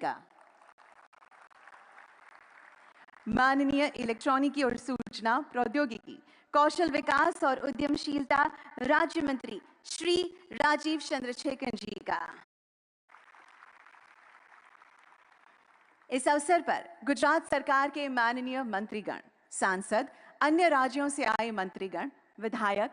का। माननीय इलेक्ट्रॉनिकी और सूचना प्रौद्योगिकी, कौशल विकास और उद्यमशीलता राज्य मंत्री श्री राजीव चंद्रशेखर जी का। इस अवसर पर गुजरात सरकार के माननीय मंत्रीगण, सांसद, अन्य राज्यों से आए मंत्रीगण, विधायक,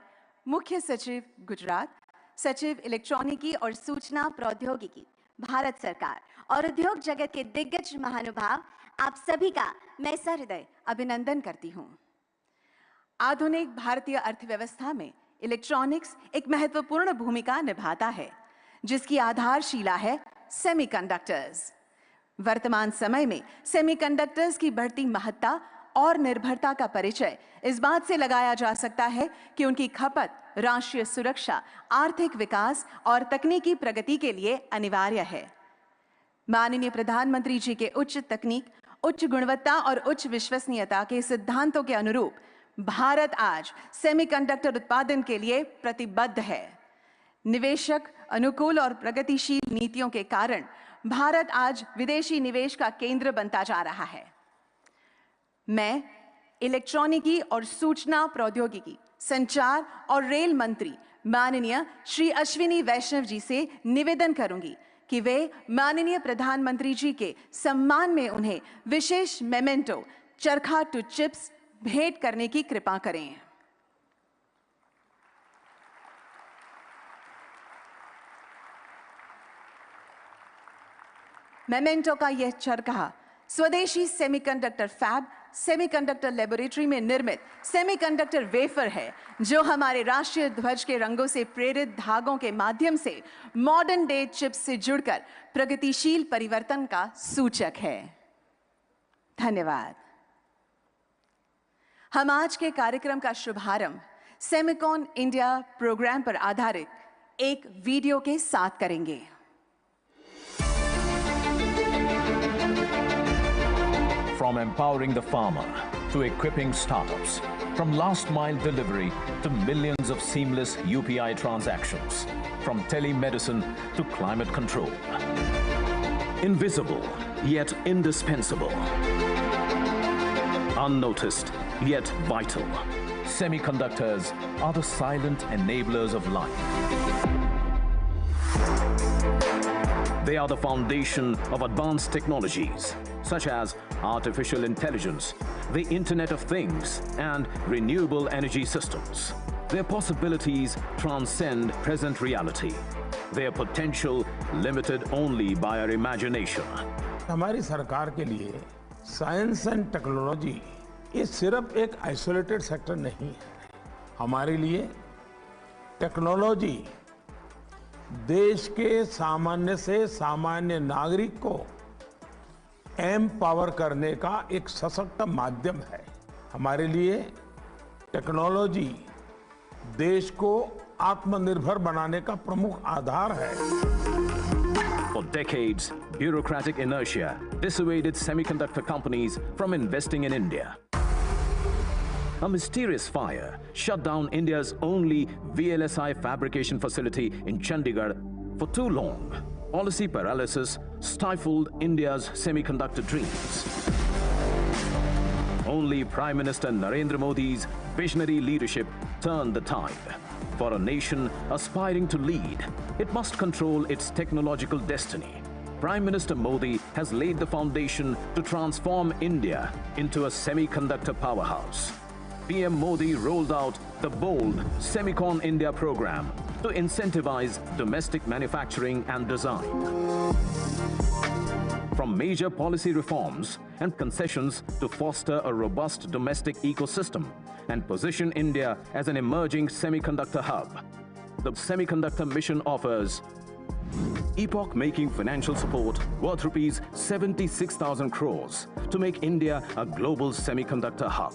मुख्य सचिव गुजरात, सचिव इलेक्ट्रॉनिकी और सूचना प्रौद्योगिकी भारत सरकार और उद्योग जगत के दिग्गज महानुभाव, आप सभी का मैं सहृदय अभिनंदन करती हूं। आधुनिक भारतीय अर्थव्यवस्था में इलेक्ट्रॉनिक्स एक महत्वपूर्ण भूमिका निभाता है, जिसकी आधारशिला है सेमीकंडक्टर्स। वर्तमान समय में सेमीकंडक्टर्स की बढ़ती महत्ता और निर्भरता का परिचय इस बात से लगाया जा सकता है कि उनकी खपत राष्ट्रीय सुरक्षा, आर्थिक विकास और तकनीकी प्रगति के लिए अनिवार्य है। माननीय प्रधानमंत्री जी के उच्च तकनीक, उच्च गुणवत्ता और उच्च विश्वसनीयता के सिद्धांतों के अनुरूप भारत आज सेमीकंडक्टर उत्पादन के लिए प्रतिबद्ध है। निवेशक अनुकूल और प्रगतिशील नीतियों के कारण भारत आज विदेशी निवेश का केंद्र बनता जा रहा है। मैं इलेक्ट्रॉनिकी और सूचना प्रौद्योगिकी, संचार और रेल मंत्री माननीय श्री अश्विनी वैष्णव जी से निवेदन करूंगी कि वे माननीय प्रधानमंत्री जी के सम्मान में उन्हें विशेष मेमेंटो चरखा टू चिप्स भेंट करने की कृपा करें। मेमेंटो का यह चरखा स्वदेशी सेमीकंडक्टर फैब, सेमीकंडक्टर लेबोरेटरी में निर्मित सेमीकंडक्टर वेफर है, जो हमारे राष्ट्रीय ध्वज के रंगों से प्रेरित धागों के माध्यम से मॉडर्न डे चिप्स से जुड़कर प्रगतिशील परिवर्तन का सूचक है। धन्यवाद। हम आज के कार्यक्रम का शुभारंभ सेमिकॉन इंडिया प्रोग्राम पर आधारित एक वीडियो के साथ करेंगे। From empowering the farmer to equipping startups, from last mile delivery to millions of seamless UPI transactions, from telemedicine to climate control. Invisible yet indispensable. Unnoticed yet vital. Semiconductors are the silent enablers of life. They are the foundation of advanced technologies such as artificial intelligence, the Internet of Things, and renewable energy systems. Their possibilities transcend present reality. Their potential limited only by our imagination. हमारी सरकार के लिए science and technology ये सिर्फ एक isolated sector नहीं है। हमारे लिए टेक्नोलॉजी देश के सामान्य से सामान्य नागरिक को एम्पावर करने का एक सशक्त माध्यम है। हमारे लिए टेक्नोलॉजी देश को आत्मनिर्भर बनाने का प्रमुख आधार है। For decades, bureaucratic inertia dissuaded semiconductor companies from investing in India. A mysterious fire shut down India's only VLSI fabrication facility in Chandigarh for too long. Policy paralysis stifled India's semiconductor dreams. Only Prime Minister Narendra Modi's visionary leadership turned the tide. For a nation aspiring to lead, it must control its technological destiny. Prime Minister Modi has laid the foundation to transform India into a semiconductor powerhouse. PM Modi rolled out the bold Semicon India program to incentivize domestic manufacturing and design. From major policy reforms and concessions to foster a robust domestic ecosystem and position India as an emerging semiconductor hub, the Semiconductor Mission offers epoch-making financial support worth rupees 76,000 crores to make India a global semiconductor hub.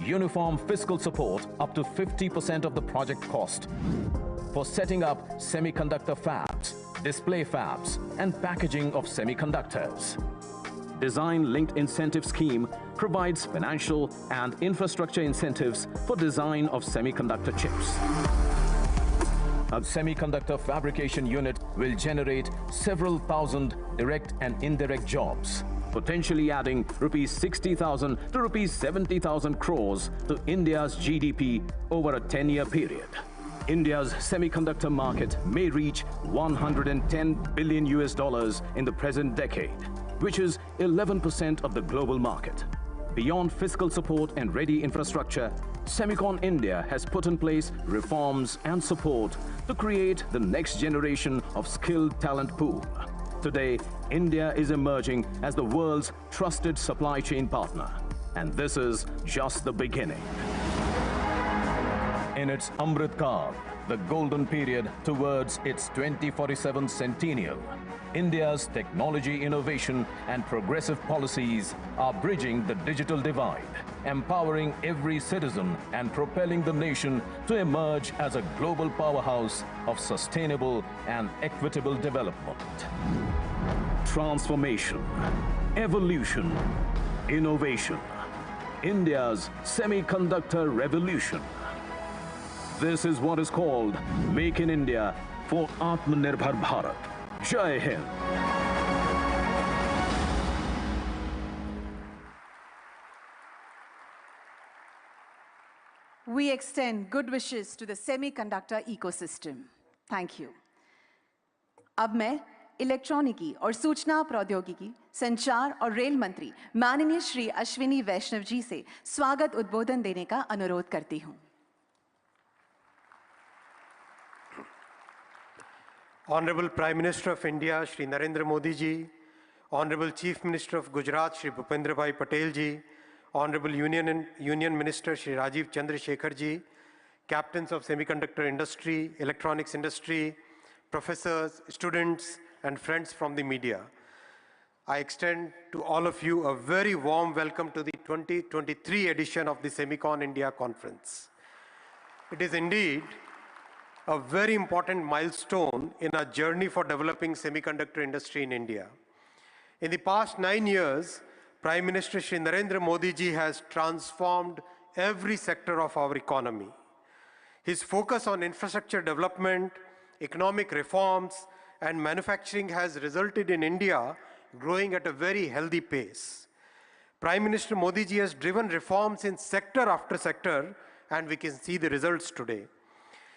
Uniform fiscal support up to 50% of the project cost for setting up semiconductor fabs, display fabs, and packaging of semiconductors. Design-linked incentive scheme provides financial and infrastructure incentives for design of semiconductor chips. A semiconductor fabrication unit will generate several thousand direct and indirect jobs, potentially adding rupees 60,000 to rupees 70,000 crores to India's GDP over a 10-year period. India's semiconductor market may reach 110 billion US dollars in the present decade, which is 11% of the global market. Beyond fiscal support and ready infrastructure, Semicon India has put in place reforms and support to create the next generation of skilled talent pool. Today, India is emerging as the world's trusted supply chain partner, and this is just the beginning. In its Amrit Kaal, the golden period towards its 2047 centennial, India's technology innovation and progressive policies are bridging the digital divide, empowering every citizen and propelling the nation to emerge as a global powerhouse of sustainable and equitable development. Transformation, evolution, innovation. India's semiconductor revolution. This is what is called Make in India for Atmanirbhar Bharat. Jai Hind. We extend good wishes to the semiconductor ecosystem. Thank you. अब मैं इलेक्ट्रॉनिकी और सूचना प्रौद्योगिकी, संचार और rail मंत्री माननीय श्री अश्विनी वैष्णव जी से स्वागत उद्बोधन देने का अनुरोध करती हूं। Honorable Prime Minister of India, Shri Narendra Modi ji, Honorable Chief Minister of Gujarat, Shri Bhupendra Bhai Patel ji, Honorable Union Minister, Shri Rajiv Chandrasekhar ji, captains of semiconductor industry, electronics industry, professors, students, and friends from the media. I extend to all of you a very warm welcome to the 2023 edition of the Semicon India Conference. It is indeed a very important milestone in our journey for developing semiconductor industry in India. In the past 9 years, Prime Minister Shri Narendra Modi ji has transformed every sector of our economy. His focus on infrastructure development, economic reforms, and manufacturing has resulted in India growing at a very healthy pace. Prime Minister Modi ji has driven reforms in sector after sector, and we can see the results today.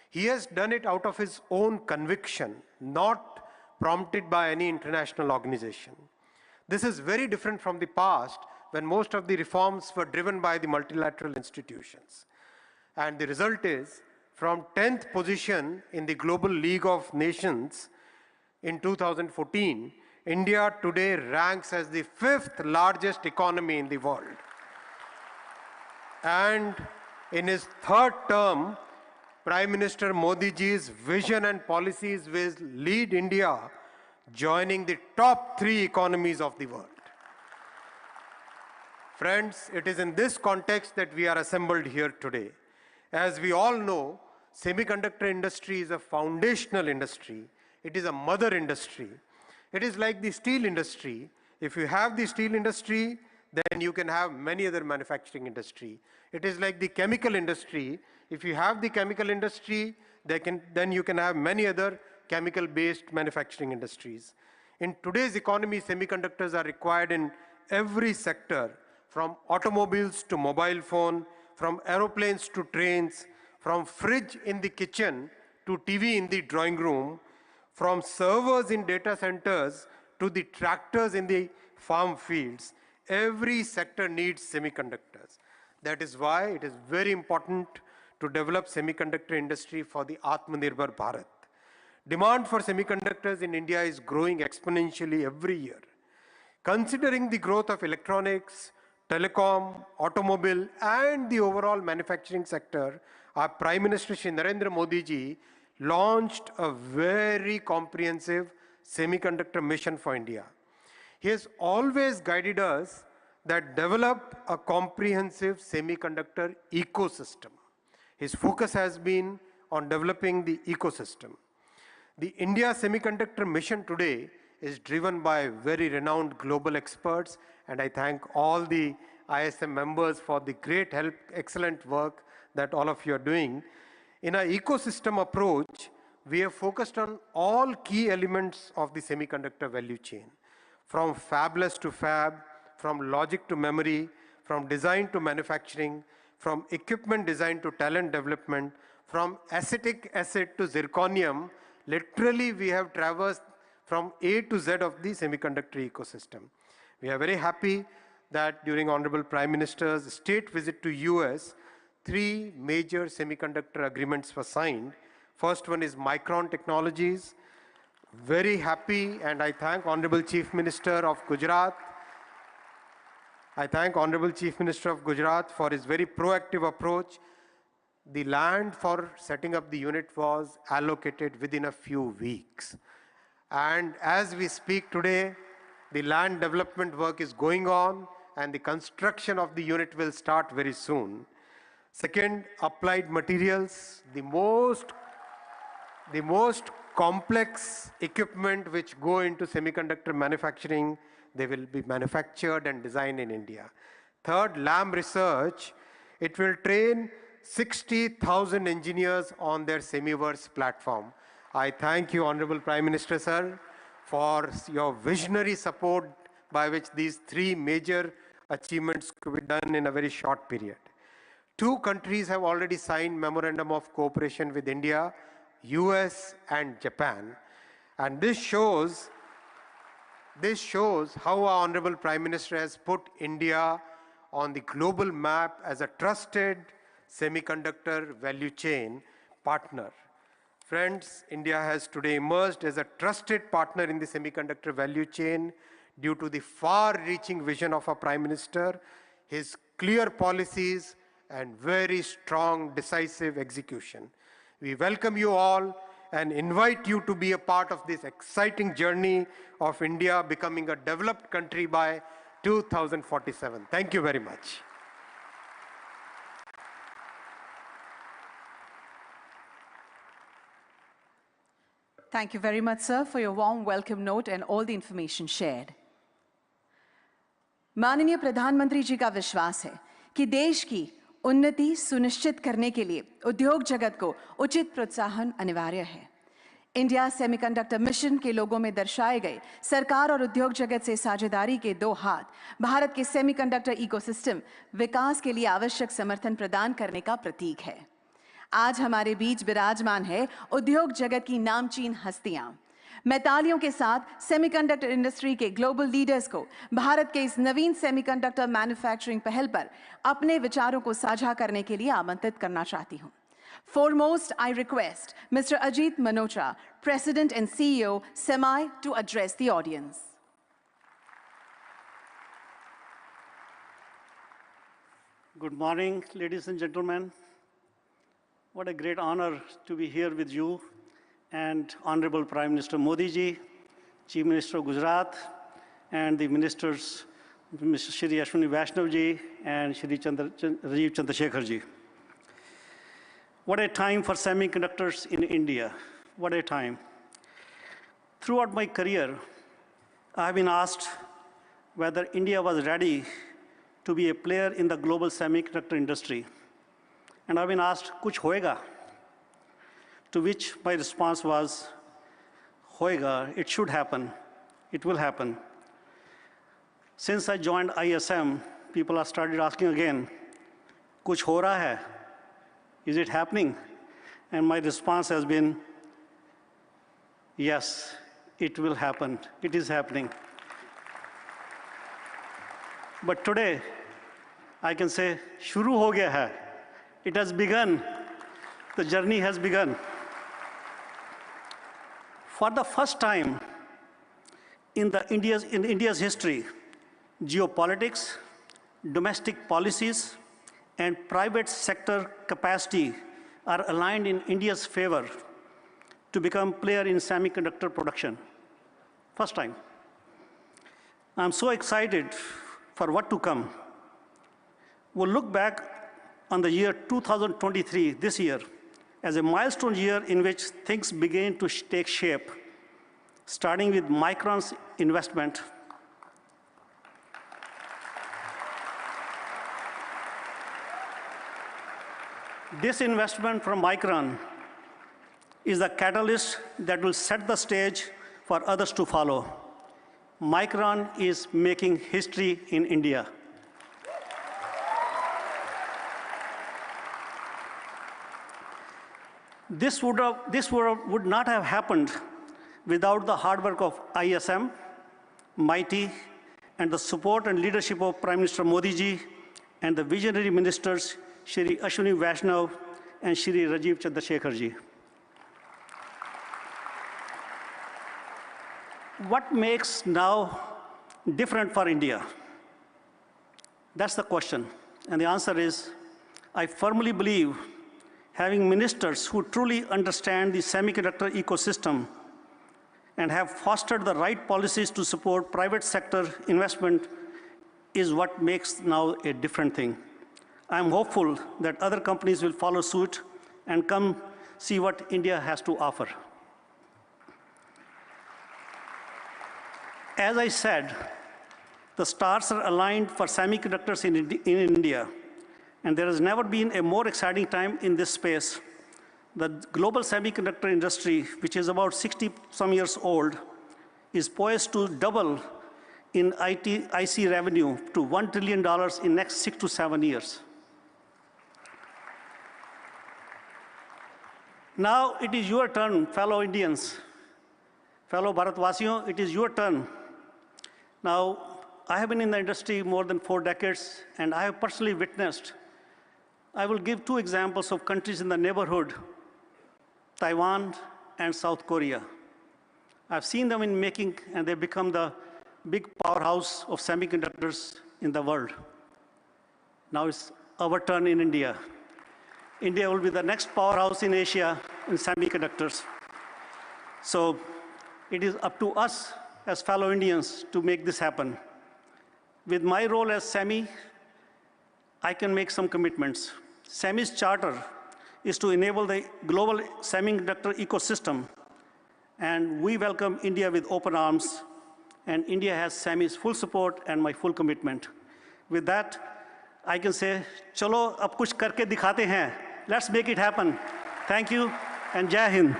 He has done it out of his own conviction, not prompted by any international organization. This is very different from the past, when most of the reforms were driven by the multilateral institutions. And the result is, from 10th position in the Global League of Nations in 2014, India today ranks as the 5th largest economy in the world. And in his third term, Prime Minister Modi ji's vision and policies will lead India joining the top 3 economies of the world. Friends, it is in this context that we are assembled here today. As we all know, semiconductor industry is a foundational industry. It is a mother industry. It is like the steel industry. If you have the steel industry, then you can have many other manufacturing industry. It is like the chemical industry. If you have the chemical industry, then you can have many other chemical-based manufacturing industries. In today's economy, semiconductors are required in every sector, from automobiles to mobile phone, from aeroplanes to trains, from fridge in the kitchen to TV in the drawing room, from servers in data centers to the tractors in the farm fields. Every sector needs semiconductors. That is why it is very important to develop semiconductor industry for the Atmanirbhar Bharat. Demand for semiconductors in India is growing exponentially every year. Considering the growth of electronics, telecom, automobile, and the overall manufacturing sector, our Prime Minister Shri Narendra Modi ji launched a very comprehensive semiconductor mission for India. He has always guided us that develop a comprehensive semiconductor ecosystem. His focus has been on developing the ecosystem. The India Semiconductor Mission today is driven by very renowned global experts, and I thank all the ISM members for the great help, excellent work that all of you are doing. In our ecosystem approach, we have focused on all key elements of the semiconductor value chain, from fabless to fab, from logic to memory, from design to manufacturing, from equipment design to talent development, from acetic acid to zirconium. Literally, we have traversed from A to Z of the semiconductor ecosystem. We are very happy that during Honorable Prime Minister's state visit to US, 3 major semiconductor agreements were signed. First one is Micron Technologies. Very happy, and I thank Honorable Chief Minister of Gujarat. I thank Honorable Chief Minister of Gujarat for his very proactive approach. The land for setting up the unit was allocated within a few weeks. And as we speak today, the land development work is going on, and the construction of the unit will start very soon. Second, applied materials, the most complex equipment which go into semiconductor manufacturing, they will be manufactured and designed in India. Third, Lam Research, it will train 60,000 engineers on their Semiverse platform. I thank you, Honorable Prime Minister, sir, for your visionary support by which these 3 major achievements could be done in a very short period. 2 countries have already signed Memorandum of Cooperation with India, US and Japan. And this shows how our Honorable Prime Minister has put India on the global map as a trusted semiconductor value chain partner. Friends, India has today emerged as a trusted partner in the semiconductor value chain due to the far-reaching vision of our Prime Minister, his clear policies, and very strong, decisive execution. We welcome you all and invite you to be a part of this exciting journey of India becoming a developed country by 2047. Thank you very much. Thank you very much, sir, for your warm welcome note and all the information shared. माननीय प्रधानमंत्री जी का विश्वास है कि देश की उन्नति सुनिश्चित करने के लिए उद्योग जगत को उचित प्रोत्साहन अनिवार्य है। इंडिया सेमीकंडक्टर मिशन के लोगों में दर्शाए गए सरकार और उद्योग जगत से साझेदारी के 2 हाथ भारत के सेमीकंडक्टर इकोसिस्टम विकास के लिए आवश्यक समर्थन प्रदान करने का प्रतीक है। आज हमारे बीच विराजमान है उद्योग जगत की नामचीन हस्तियां। मैं तालियों के साथ सेमीकंडक्टर इंडस्ट्री के ग्लोबल लीडर्स को भारत के इस नवीन सेमीकंडक्टर मैन्युफैक्चरिंग पहल पर अपने विचारों को साझा करने के लिए आमंत्रित करना चाहती हूं। Foremost, I request Mr. Ajit Manocha, President and CEO, Semi, to address the audience. Good morning, ladies and gentlemen. What a great honor to be here with you and Honorable Prime Minister Modi ji, Chief Minister of Gujarat, and the ministers, Mr. Shri Ashwini Vaishnav ji and Shri Rajiv Chandrasekhar ji. What a time for semiconductors in India. What a time. Throughout my career, I have been asked whether India was ready to be a player in the global semiconductor industry. And I've been asked, kuch hoega? To which my response was, hoega, it should happen, it will happen. Since I joined ISM, people have started asking again, kuch ho raha hai? Is it happening? And my response has been, yes, it will happen, it is happening. But today, I can say, shuru ho gaya hai. It has begun, the journey has begun. For the first time in India's history, geopolitics, domestic policies, and private sector capacity are aligned in India's favor to become player in semiconductor production. First time. I'm so excited for what to come. We'll look back on the year 2023, this year, as a milestone year in which things began to take shape, starting with Micron's investment. This investment from Micron is the catalyst that will set the stage for others to follow. Micron is making history in India. This would not have happened without the hard work of ISM, MITI, and the support and leadership of Prime Minister Modi ji and the visionary ministers, Shri Ashwini Vaishnav and Shri Rajiv Chandrasekhar ji. What makes now different for India? That's the question. And the answer is, I firmly believe having ministers who truly understand the semiconductor ecosystem and have fostered the right policies to support private sector investment is what makes now a different thing. I'm hopeful that other companies will follow suit and come see what India has to offer. As I said, the stars are aligned for semiconductors in India, and there has never been a more exciting time in this space. The global semiconductor industry, which is about 60-some years old, is poised to double in IC revenue to $1 trillion in next 6 to 7 years. Now it is your turn, fellow Indians, fellow Bharatvasiyon, it is your turn. Now, I have been in the industry more than 4 decades, and I have personally witnessed. I will give 2 examples of countries in the neighborhood, Taiwan and South Korea. I've seen them in making, and they become the big powerhouse of semiconductors in the world. Now it's our turn in India. India will be the next powerhouse in Asia in semiconductors. So it is up to us as fellow Indians to make this happen. With my role as SEMI, I can make some commitments. SEMI's charter is to enable the global semiconductor ecosystem, and we welcome India with open arms, and India has SEMI's full support and my full commitment. With that, I can say, chalo ab kuch karke dikhate hain. Let's make it happen. Thank you, and Jai Hind.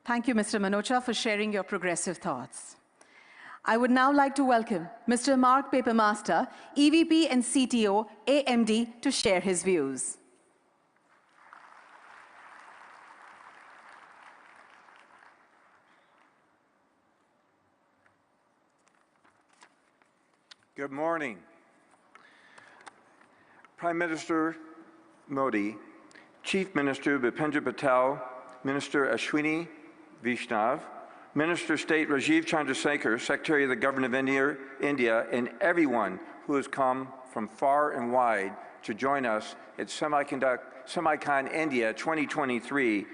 Thank you, Mr. Manocha, for sharing your progressive thoughts. I would now like to welcome Mr. Mark Papermaster, EVP and CTO, AMD, to share his views. Good morning. Prime Minister Modi, Chief Minister Bhupendra Patel, Minister Ashwini Vaishnav, Minister of State Rajiv Chandrasekhar, Secretary of the Government of India, and everyone who has come from far and wide to join us at Semicon India 2023.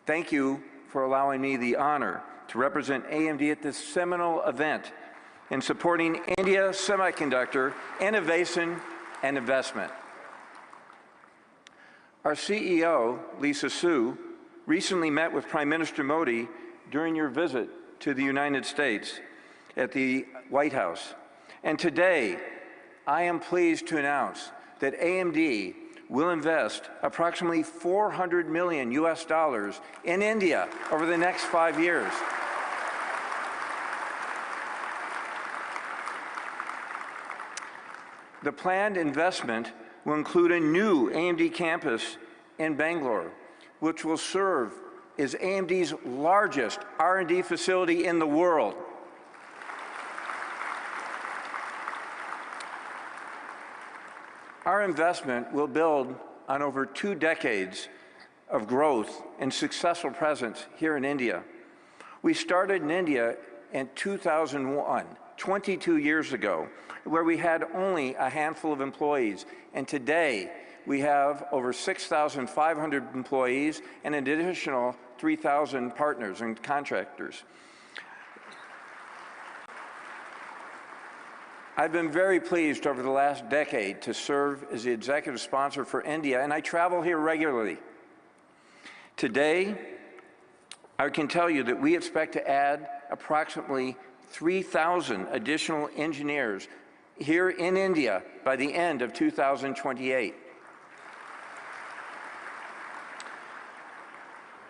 Thank you for allowing me the honor to represent AMD at this seminal event in supporting India semiconductor innovation and investment. Our CEO, Lisa Su, recently met with Prime Minister Modi during your visit to the United States at the White House. And today, I am pleased to announce that AMD will invest approximately $400 million in India over the next 5 years. The planned investment will include a new AMD campus in Bangalore, which will serve as AMD's largest R&D facility in the world. Our investment will build on over 2 decades of growth and successful presence here in India. We started in India in 2001, 22 years ago, where we had only a handful of employees, and today we have over 6,500 employees and an additional 3,000 partners and contractors. I've been very pleased over the last decade to serve as the executive sponsor for India, and I travel here regularly. Today, I can tell you that we expect to add approximately 3,000 additional engineers here in India by the end of 2028.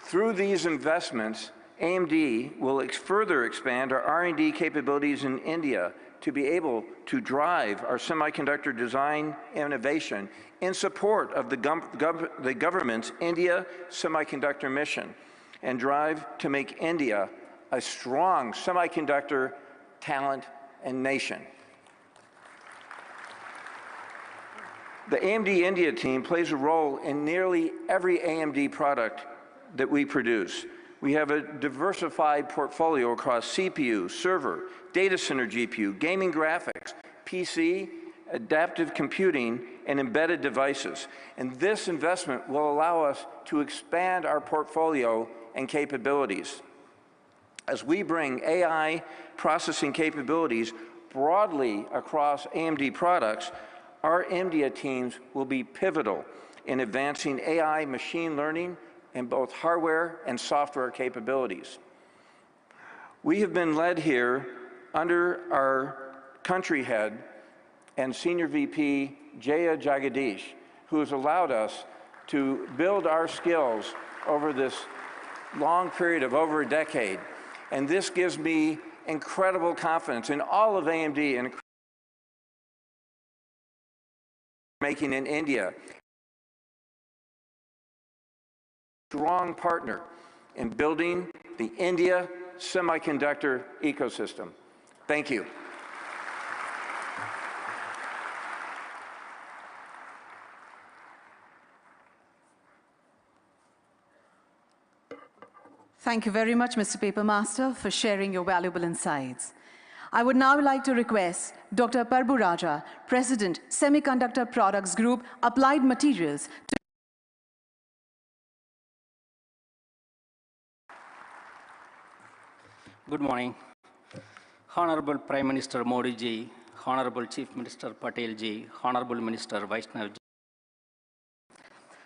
Through these investments, AMD will further expand our R&D capabilities in India to be able to drive our semiconductor design innovation in support of the government's India Semiconductor Mission and drive to make India a strong semiconductor talent and nation. The AMD India team plays a role in nearly every AMD product that we produce. We have a diversified portfolio across CPU, server, data center GPU, gaming graphics, PC, adaptive computing, and embedded devices. And this investment will allow us to expand our portfolio and capabilities. As we bring AI processing capabilities broadly across AMD products, our India teams will be pivotal in advancing AI machine learning in both hardware and software capabilities. We have been led here under our country head and Senior VP Jaya Jagadish, who has allowed us to build our skills over this long period of over a decade. And this gives me incredible confidence in all of AMD and making in India. Strong partner in building the India semiconductor ecosystem. Thank you. Thank you very much, Mr. Papermaster, for sharing your valuable insights. I would now like to request Dr. Parbu Raja, President, Semiconductor Products Group, Applied Materials, to Good morning. Honorable Prime Minister Modi ji, Honorable Chief Minister Patel ji, Honorable Minister Vaishnav ji,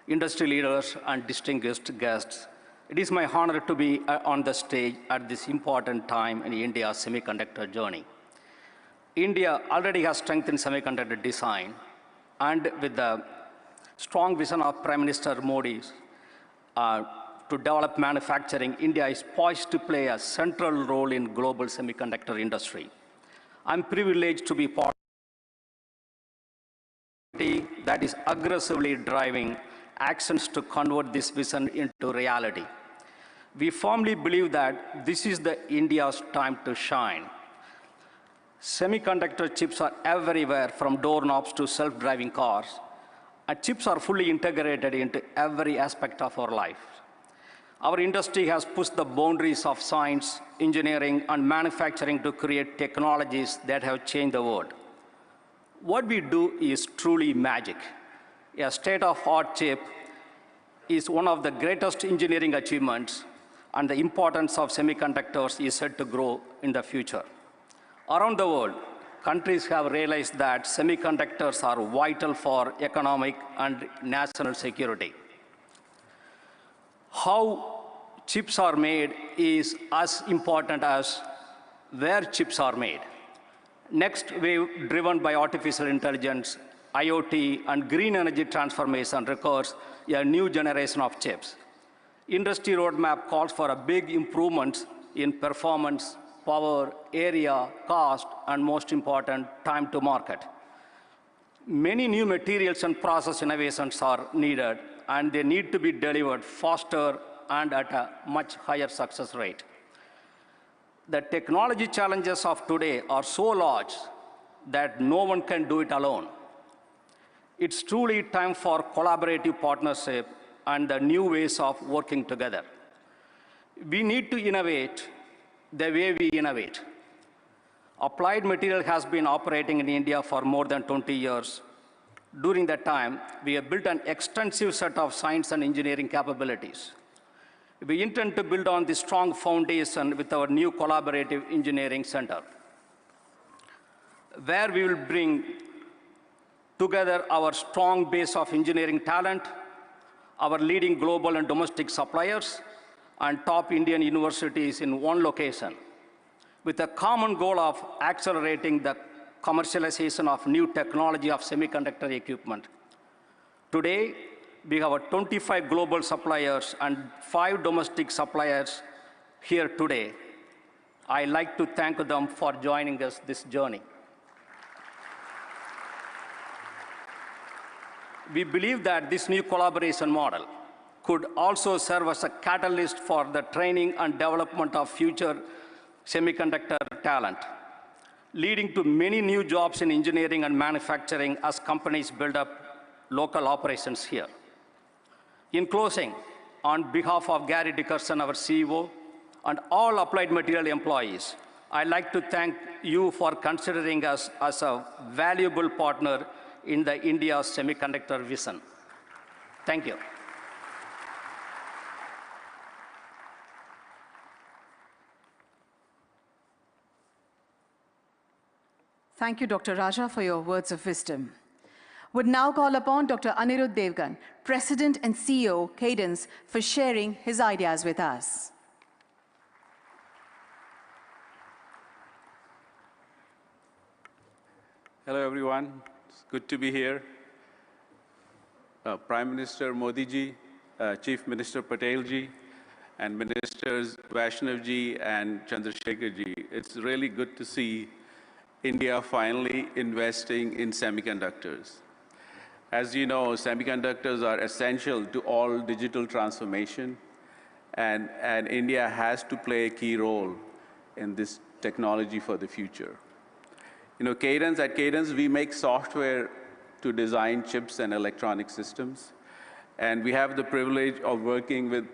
industry leaders and distinguished guests, it is my honor to be on the stage at this important time in India's semiconductor journey. India already has strength in semiconductor design, and with the strong vision of Prime Minister Modi's to develop manufacturing, India is poised to play a central role in global semiconductor industry. I'm privileged to be part of a party that is aggressively driving actions to convert this vision into reality. We firmly believe that this is India's time to shine. Semiconductor chips are everywhere, from doorknobs to self-driving cars, and chips are fully integrated into every aspect of our life. Our industry has pushed the boundaries of science, engineering, and manufacturing to create technologies that have changed the world. What we do is truly magic. A state-of-the-art chip is one of the greatest engineering achievements, and the importance of semiconductors is set to grow in the future. Around the world, countries have realized that semiconductors are vital for economic and national security. How chips are made is as important as where chips are made. Next wave, driven by artificial intelligence, IoT, and green energy transformation, requires a new generation of chips. Industry roadmap calls for a big improvements in performance, power, area, cost, and most important, time to market. Many new materials and process innovations are needed, and they need to be delivered faster and at a much higher success rate. The technology challenges of today are so large that no one can do it alone. It's truly time for collaborative partnership and the new ways of working together. We need to innovate the way we innovate. Applied Material has been operating in India for more than 20 years. During that time, we have built an extensive set of science and engineering capabilities. We intend to build on this strong foundation with our new collaborative engineering center, where we will bring together our strong base of engineering talent, our leading global and domestic suppliers, and top Indian universities in one location, with a common goal of accelerating the commercialization of new technology of semiconductor equipment. Today, we have 25 global suppliers and 5 domestic suppliers here today. I like to thank them for joining us this journey. We believe that this new collaboration model could also serve as a catalyst for the training and development of future semiconductor talent, leading to many new jobs in engineering and manufacturing as companies build up local operations here. In closing, on behalf of Gary Dickerson, our CEO, and all Applied Material employees, I'd like to thank you for considering us as a valuable partner in the India's semiconductor vision. Thank you. Thank you, Dr. Raja, for your words of wisdom. Would now call upon Dr. Anirudh Devgan, President and CEO, Cadence, for sharing his ideas with us. Hello, everyone. It's good to be here. Prime Minister Modi ji, Chief Minister Patel ji, and Ministers Vaishnav ji and Chandrasekhar ji. It's really good to see India finally investing in semiconductors. As you know, semiconductors are essential to all digital transformation, and India has to play a key role in this technology for the future. You know, at Cadence, we make software to design chips and electronic systems, and we have the privilege of working with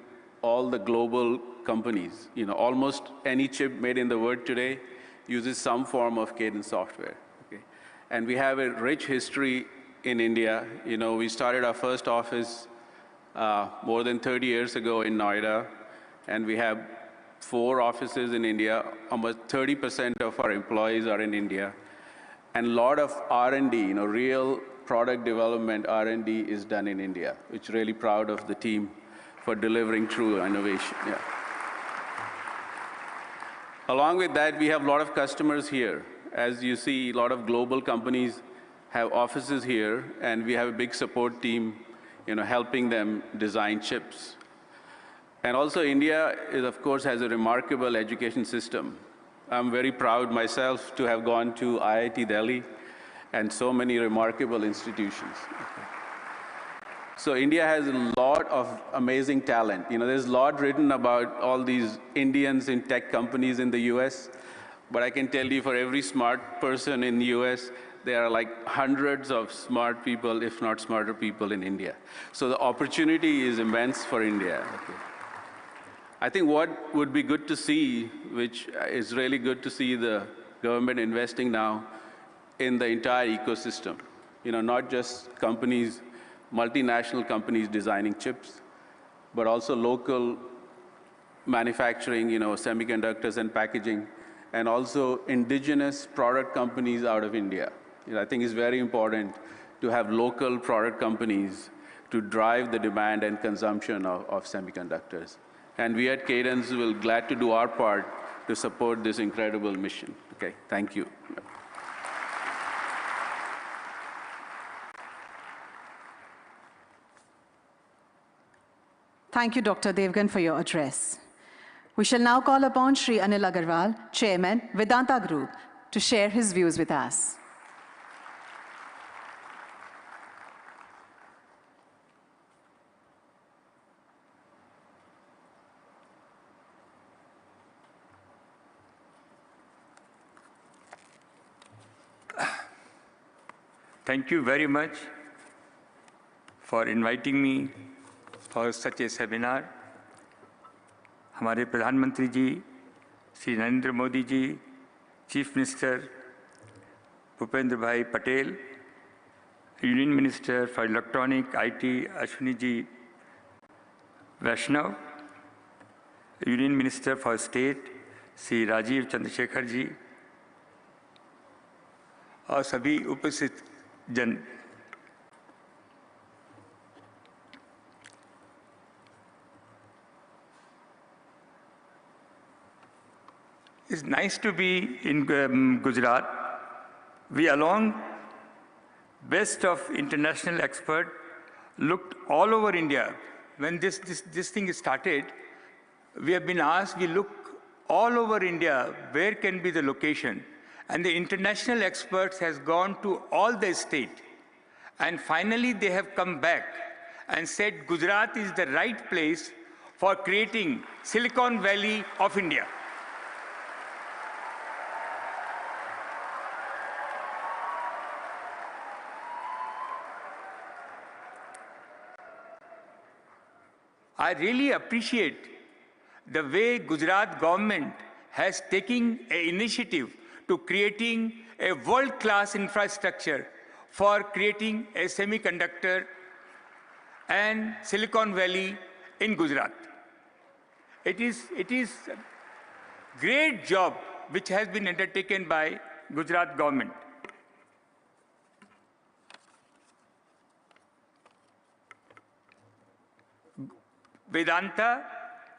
all the global companies. You know, almost any chip made in the world today uses some form of Cadence software. Okay? And we have a rich history in India. You know, we started our first office more than 30 years ago in Noida, and we have 4 offices in India. Almost 30% of our employees are in India. And a lot of R&D, you know, real product development R&D is done in India, which really proud of the team for delivering true innovation. Yeah. Along with that, we have a lot of customers here. As you see, a lot of global companies have offices here, and we have a big support team, you know, helping them design chips. And also, India of course, has a remarkable education system. I'm very proud myself to have gone to IIT Delhi and so many remarkable institutions. So India has a lot of amazing talent. You know, there's a lot written about all these Indians in tech companies in the US, but I can tell you for every smart person in the US, there are like hundreds of smart people, if not smarter people in India. So the opportunity is immense for India. Okay. I think what would be good to see, which is really good to see the government investing now in the entire ecosystem. You know, not just companies, multinational companies designing chips, but also local manufacturing, you know, semiconductors and packaging, and also indigenous product companies out of India. You know, I think it's very important to have local product companies to drive the demand and consumption of semiconductors. And we at Cadence will glad to do our part to support this incredible mission. Okay, thank you. Thank you, Dr. Devgan, for your address. We shall now call upon Shri Anil Agarwal, Chairman, Vedanta Group, to share his views with us. Thank you very much for inviting me for such a seminar. हमारे प्रधानमंत्री ji Shri Narendra Modi ji, chief minister Bhupendra Bhai Patel, union minister for electronic IT Ashwini ji Vaishnaw, union minister for state Shri Rajeev Chandrasekhar ji, और सभी उपस्थित जन, it's nice to be in Gujarat, We, along best of international experts, looked all over India. When this thing started, we have been asked, we look all over India, where can be the location? And the international experts has gone to all the state. And finally, they have come back and said Gujarat is the right place for creating Silicon Valley of India. I really appreciate the way Gujarat government has taken an initiative to creating a world-class infrastructure for creating a semiconductor and Silicon Valley in Gujarat. It is a great job which has been undertaken by Gujarat government. Vedanta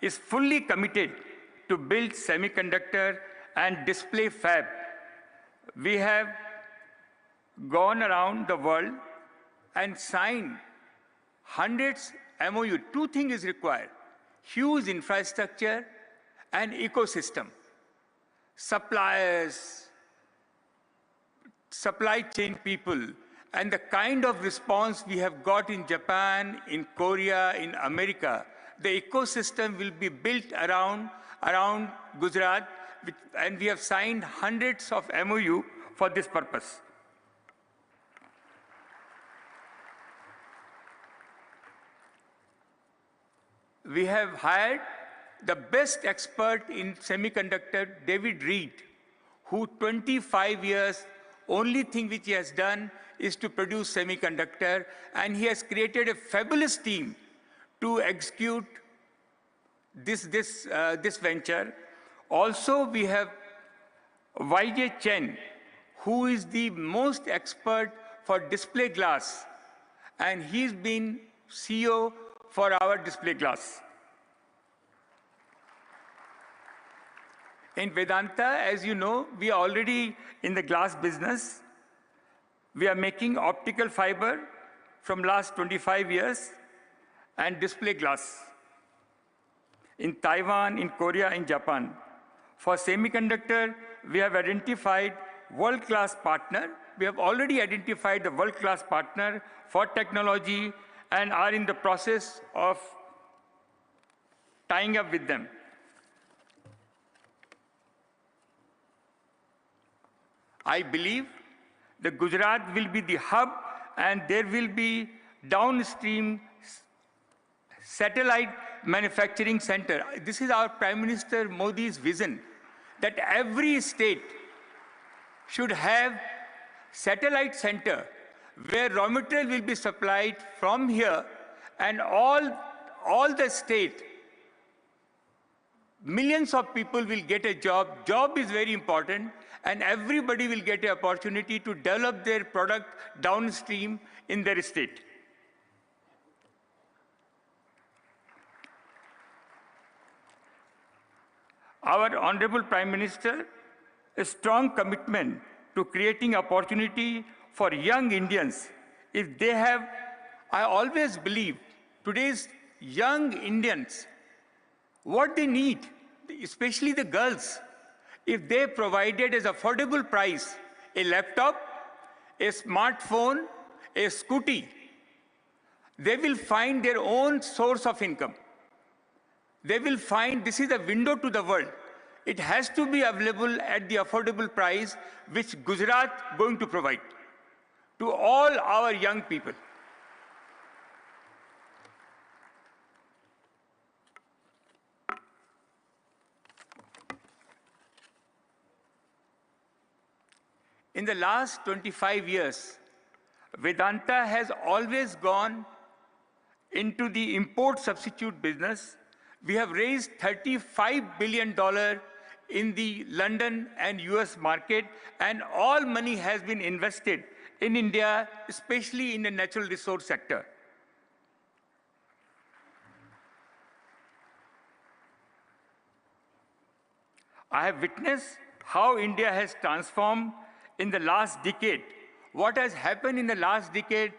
is fully committed to build semiconductor and display fab. We have gone around the world and signed hundreds MOU. Two things is required: huge infrastructure and ecosystem. Suppliers, supply chain people, and the kind of response we have got in Japan, in Korea, in America, the ecosystem will be built around Gujarat, and we have signed hundreds of MOU for this purpose. We have hired the best expert in semiconductor, David Reed, who 25 years, only thing which he has done is to produce semiconductor, and he has created a fabulous team to execute this venture. Also, we have YJ Chen, who is the most expert for display glass, and he's been CEO for our display glass. In Vedanta, as you know, we are already in the glass business. We are making optical fiber from last 25 years and display glass in Taiwan, in Korea, in Japan. For semiconductor, we have identified world-class partner. We have already identified the world-class partner for technology and are in the process of tying up with them. I believe that Gujarat will be the hub, and there will be downstream satellite manufacturing center. This is our Prime Minister Modi's vision, that every state should have satellite center where raw material will be supplied from here, and all the state, millions of people will get a job. Job is very important, and everybody will get an opportunity to develop their product downstream in their state. Our Honorable Prime Minister, a strong commitment to creating opportunity for young Indians. If they have, I always believe, today's young Indians, what they need, especially the girls, if they provided as affordable price a laptop, a smartphone, a scooty, they will find their own source of income. They will find this is a window to the world. It has to be available at the affordable price which Gujarat going to provide to all our young people. In the last 25 years, Vedanta has always gone into the import substitute business. We have raised $35 billion in the London and US market, and all money has been invested in India, especially in the natural resource sector. I have witnessed how India has transformed in the last decade. What has happened in the last decade,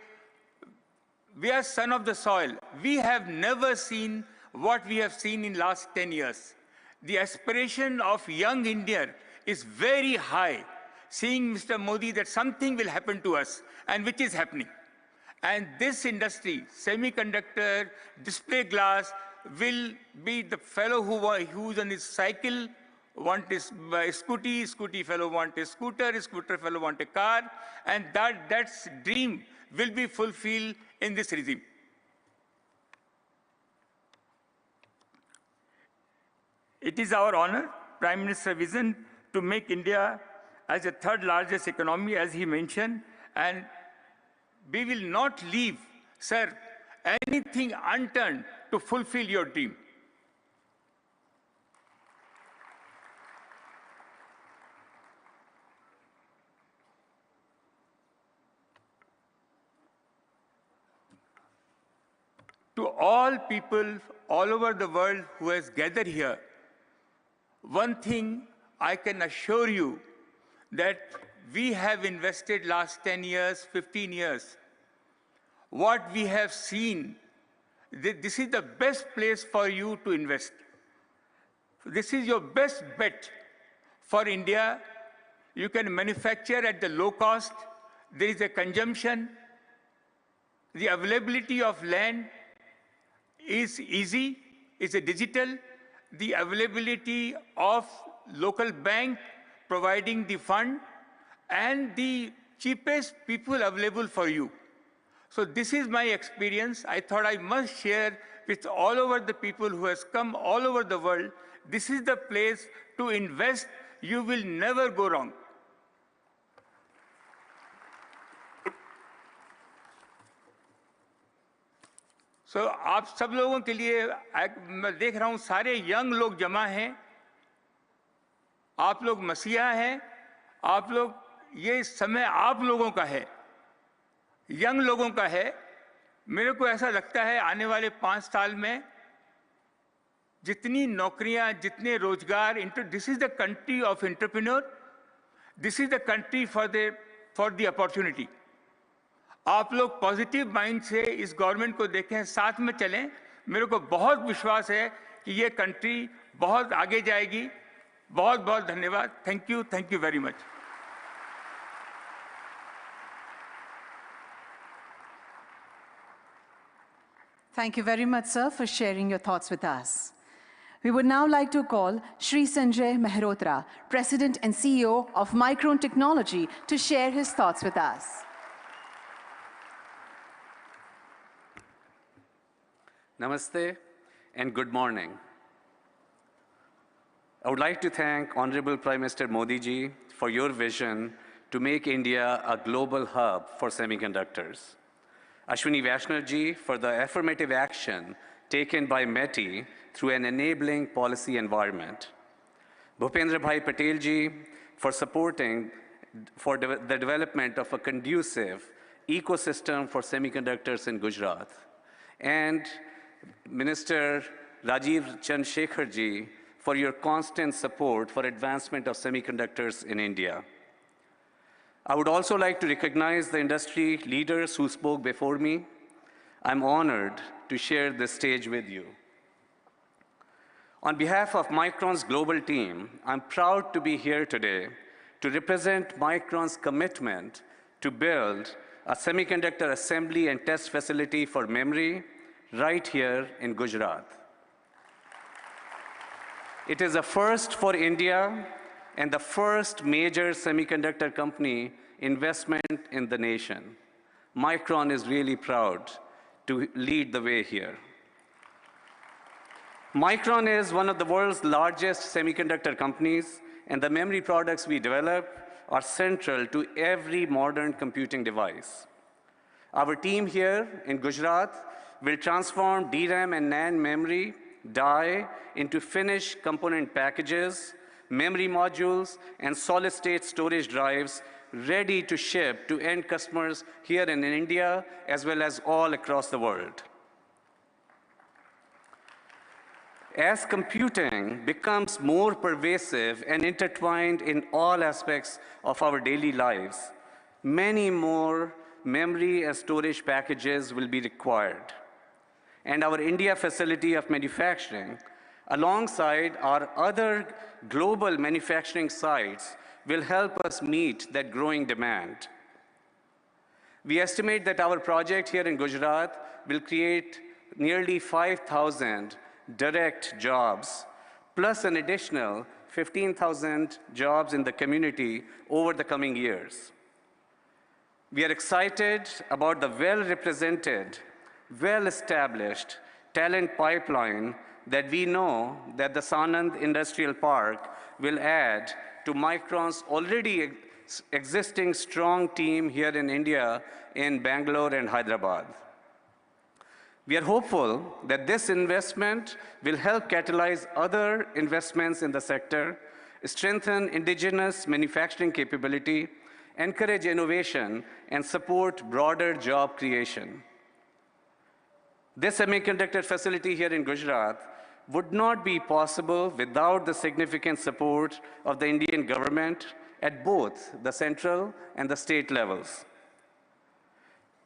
we are son of the soil. We have never seen what we have seen in last 10 years. The aspiration of young India is very high, seeing Mr. Modi that something will happen to us, and which is happening. And this industry, semiconductor, display glass, will be the fellow who's on his cycle, want his scooty fellow want a scooter fellow want a car, and that's dream will be fulfilled in this regime. It is our honor, Prime Minister's vision, to make India as the third largest economy, as he mentioned, and we will not leave, sir, anything unturned to fulfill your dream. To all people all over the world who has gathered here, one thing I can assure you, that we have invested last 10 years, 15 years. What we have seen, this is the best place for you to invest. This is your best bet for India. You can manufacture at the low cost. There is a consumption. The availability of land is easy, it's a digital. The availability of local bank providing the fund and the cheapest people available for you. So this is my experience. I thought I must share with all over the people who has come all over the world. This is the place to invest. You will never go wrong. So आप सब लोगों के लिए मैं देख रहा हूं सारे यंग लोग जमा हैं, आप लोग मसीहा हैं, आप लोग, ये समय आप लोगों का है, यंग लोगों का है। मेरे को ऐसा लगता है आने वाले 5 साल में जितनी नौकरियां, जितने रोजगार, this is the country of entrepreneur, this is the country for the opportunity. आप लोग पॉजिटिव माइंड से इस गवर्नमेंट को देखें, साथ में चलें। मेरे को बहुत विश्वास है कि ये कंट्री बहुत आगे जाएगी। बहुत बहुत धन्यवाद। Thank you very much. Thank you very much, sir, for sharing your thoughts with us. We would now like to call Shri Sanjay Mehrotra, President and CEO of Micron Technology, to share his thoughts with us. Namaste and good morning. I would like to thank Honorable Prime Minister Modi ji for your vision to make India a global hub for semiconductors. Ashwini Vaishnav ji for the affirmative action taken by METI through an enabling policy environment. Bhupendra Bhai Patel ji for supporting the development of a conducive ecosystem for semiconductors in Gujarat. And Minister Rajiv Chandrasekhar ji for your constant support for advancement of semiconductors in India. I would also like to recognize the industry leaders who spoke before me. I'm honored to share this stage with you. On behalf of Micron's global team, I'm proud to be here today to represent Micron's commitment to build a semiconductor assembly and test facility for memory right here in Gujarat. It is a first for India and the first major semiconductor company investment in the nation. Micron is really proud to lead the way here. Micron is one of the world's largest semiconductor companies, and the memory products we develop are central to every modern computing device. Our team here in Gujarat will transform DRAM and NAND memory die into finished component packages, memory modules, and solid-state storage drives ready to ship to end customers here in India as well as all across the world. as computing becomes more pervasive and intertwined in all aspects of our daily lives, many more memory and storage packages will be required. And our India facility of manufacturing, alongside our other global manufacturing sites, will help us meet that growing demand. We estimate that our project here in Gujarat will create nearly 5,000 direct jobs, plus an additional 15,000 jobs in the community over the coming years. We are excited about the well-represented, well-established talent pipeline that we know that the Sanand Industrial Park will add to Micron's already existing strong team here in India in Bangalore and Hyderabad. We are hopeful that this investment will help catalyze other investments in the sector, strengthen indigenous manufacturing capability, encourage innovation, and support broader job creation. This semiconductor facility here in Gujarat would not be possible without the significant support of the Indian government at both the central and the state levels.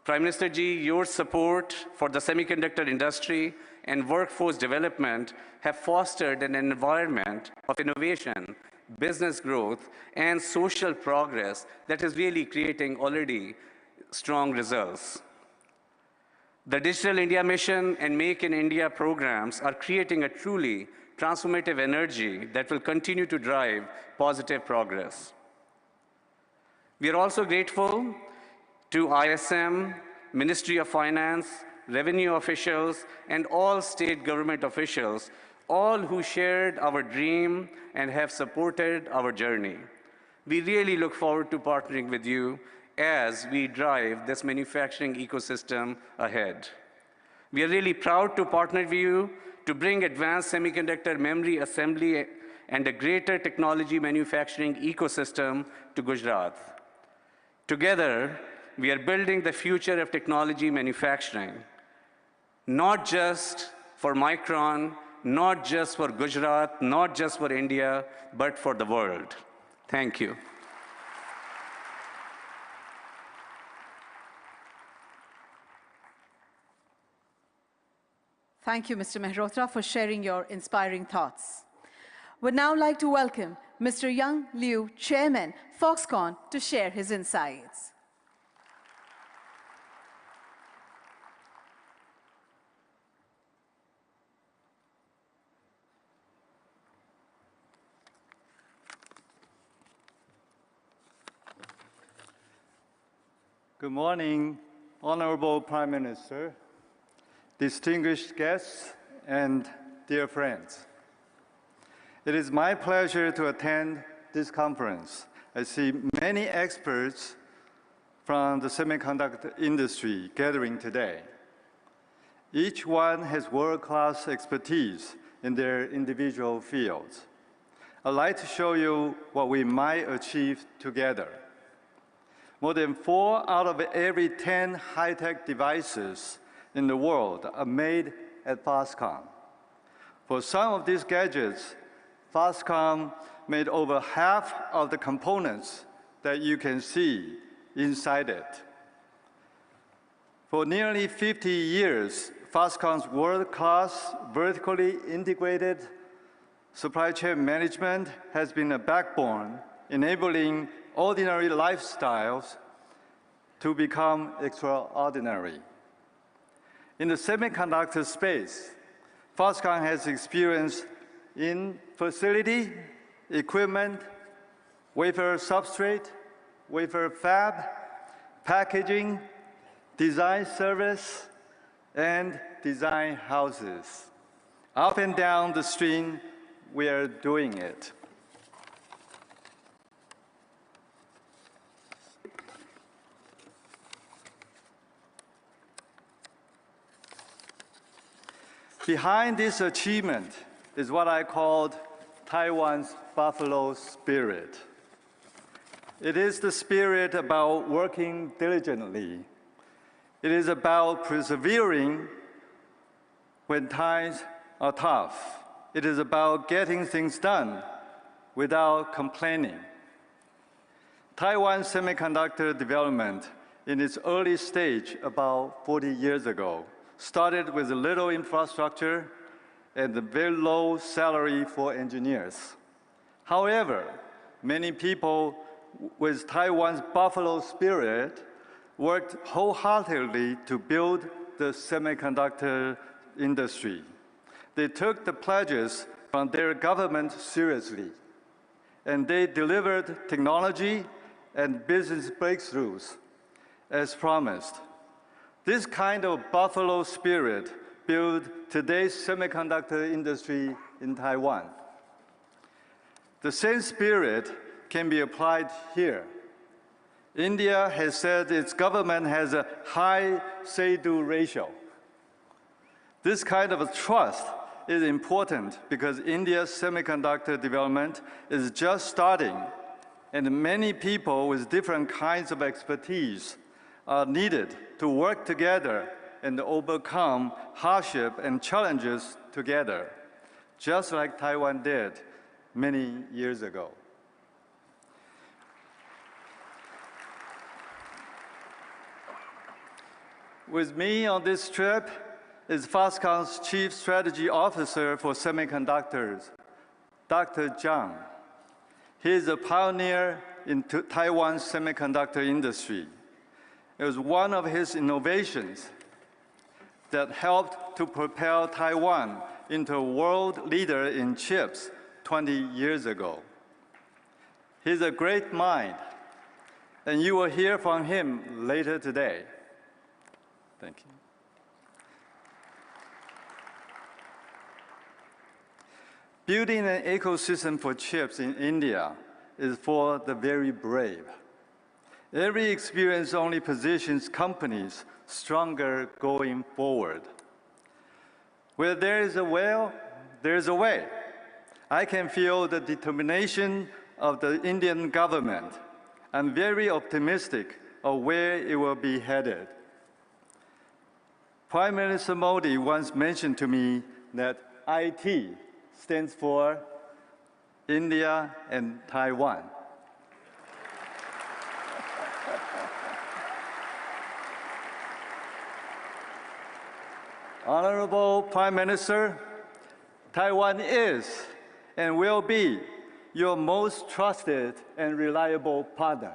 Prime Minister Ji, your support for the semiconductor industry and workforce development have fostered an environment of innovation, business growth, and social progress that is really creating already strong results. The Digital India Mission and Make in India programs are creating a truly transformative energy that will continue to drive positive progress. We are also grateful to ISM, Ministry of Finance, revenue officials, and all state government officials, all who shared our dream and have supported our journey. We really look forward to partnering with you as we drive this manufacturing ecosystem ahead. We are really proud to partner with you to bring advanced semiconductor memory assembly and a greater technology manufacturing ecosystem to Gujarat. Together, we are building the future of technology manufacturing, not just for Micron, not just for Gujarat, not just for India, but for the world. Thank you. Thank you, Mr. Mehrotra, for sharing your inspiring thoughts. Would now like to welcome Mr. Young Liu, Chairman, Foxconn, to share his insights. Good morning, Honorable Prime Minister, distinguished guests, and dear friends. It is my pleasure to attend this conference. I see many experts from the semiconductor industry gathering today. Each one has world-class expertise in their individual fields. I'd like to show you what we might achieve together. More than 4 out of every 10 high-tech devices in the world are made at Foxconn. For some of these gadgets, Foxconn made over half of the components that you can see inside it. For nearly 50 years, Foxconn's world-class, vertically integrated supply chain management has been a backbone enabling ordinary lifestyles to become extraordinary. In the semiconductor space, Foxconn has experience in facility, equipment, wafer substrate, wafer fab, packaging, design service, and design houses. Up and down the stream, we are doing it. Behind this achievement is what I called Taiwan's buffalo spirit. It is the spirit about working diligently. It is about persevering when times are tough. It is about getting things done without complaining. Taiwan semiconductor development in its early stage about 40 years ago started with little infrastructure and a very low salary for engineers. However, many people with Taiwan's buffalo spirit worked wholeheartedly to build the semiconductor industry. They took the pledges from their government seriously, and they delivered technology and business breakthroughs as promised. This kind of buffalo spirit built today's semiconductor industry in Taiwan. The same spirit can be applied here. India has said its government has a high say-do ratio. This kind of trust is important because India's semiconductor development is just starting, and many people with different kinds of expertise are needed to work together and overcome hardship and challenges together, just like Taiwan did many years ago. With me on this trip is Foxconn's Chief Strategy Officer for Semiconductors, Dr. Zhang. He is a pioneer in Taiwan's semiconductor industry. It was one of his innovations that helped to propel Taiwan into a world leader in chips 20 years ago. He's a great mind, and you will hear from him later today. Thank you. Building an ecosystem for chips in India is for the very brave. Every experience only positions companies stronger going forward. Where there is a will, there is a way. I can feel the determination of the Indian government. I'm very optimistic of where it will be headed. Prime Minister Modi once mentioned to me that IT stands for India and Taiwan. Honorable Prime Minister, Taiwan is and will be your most trusted and reliable partner.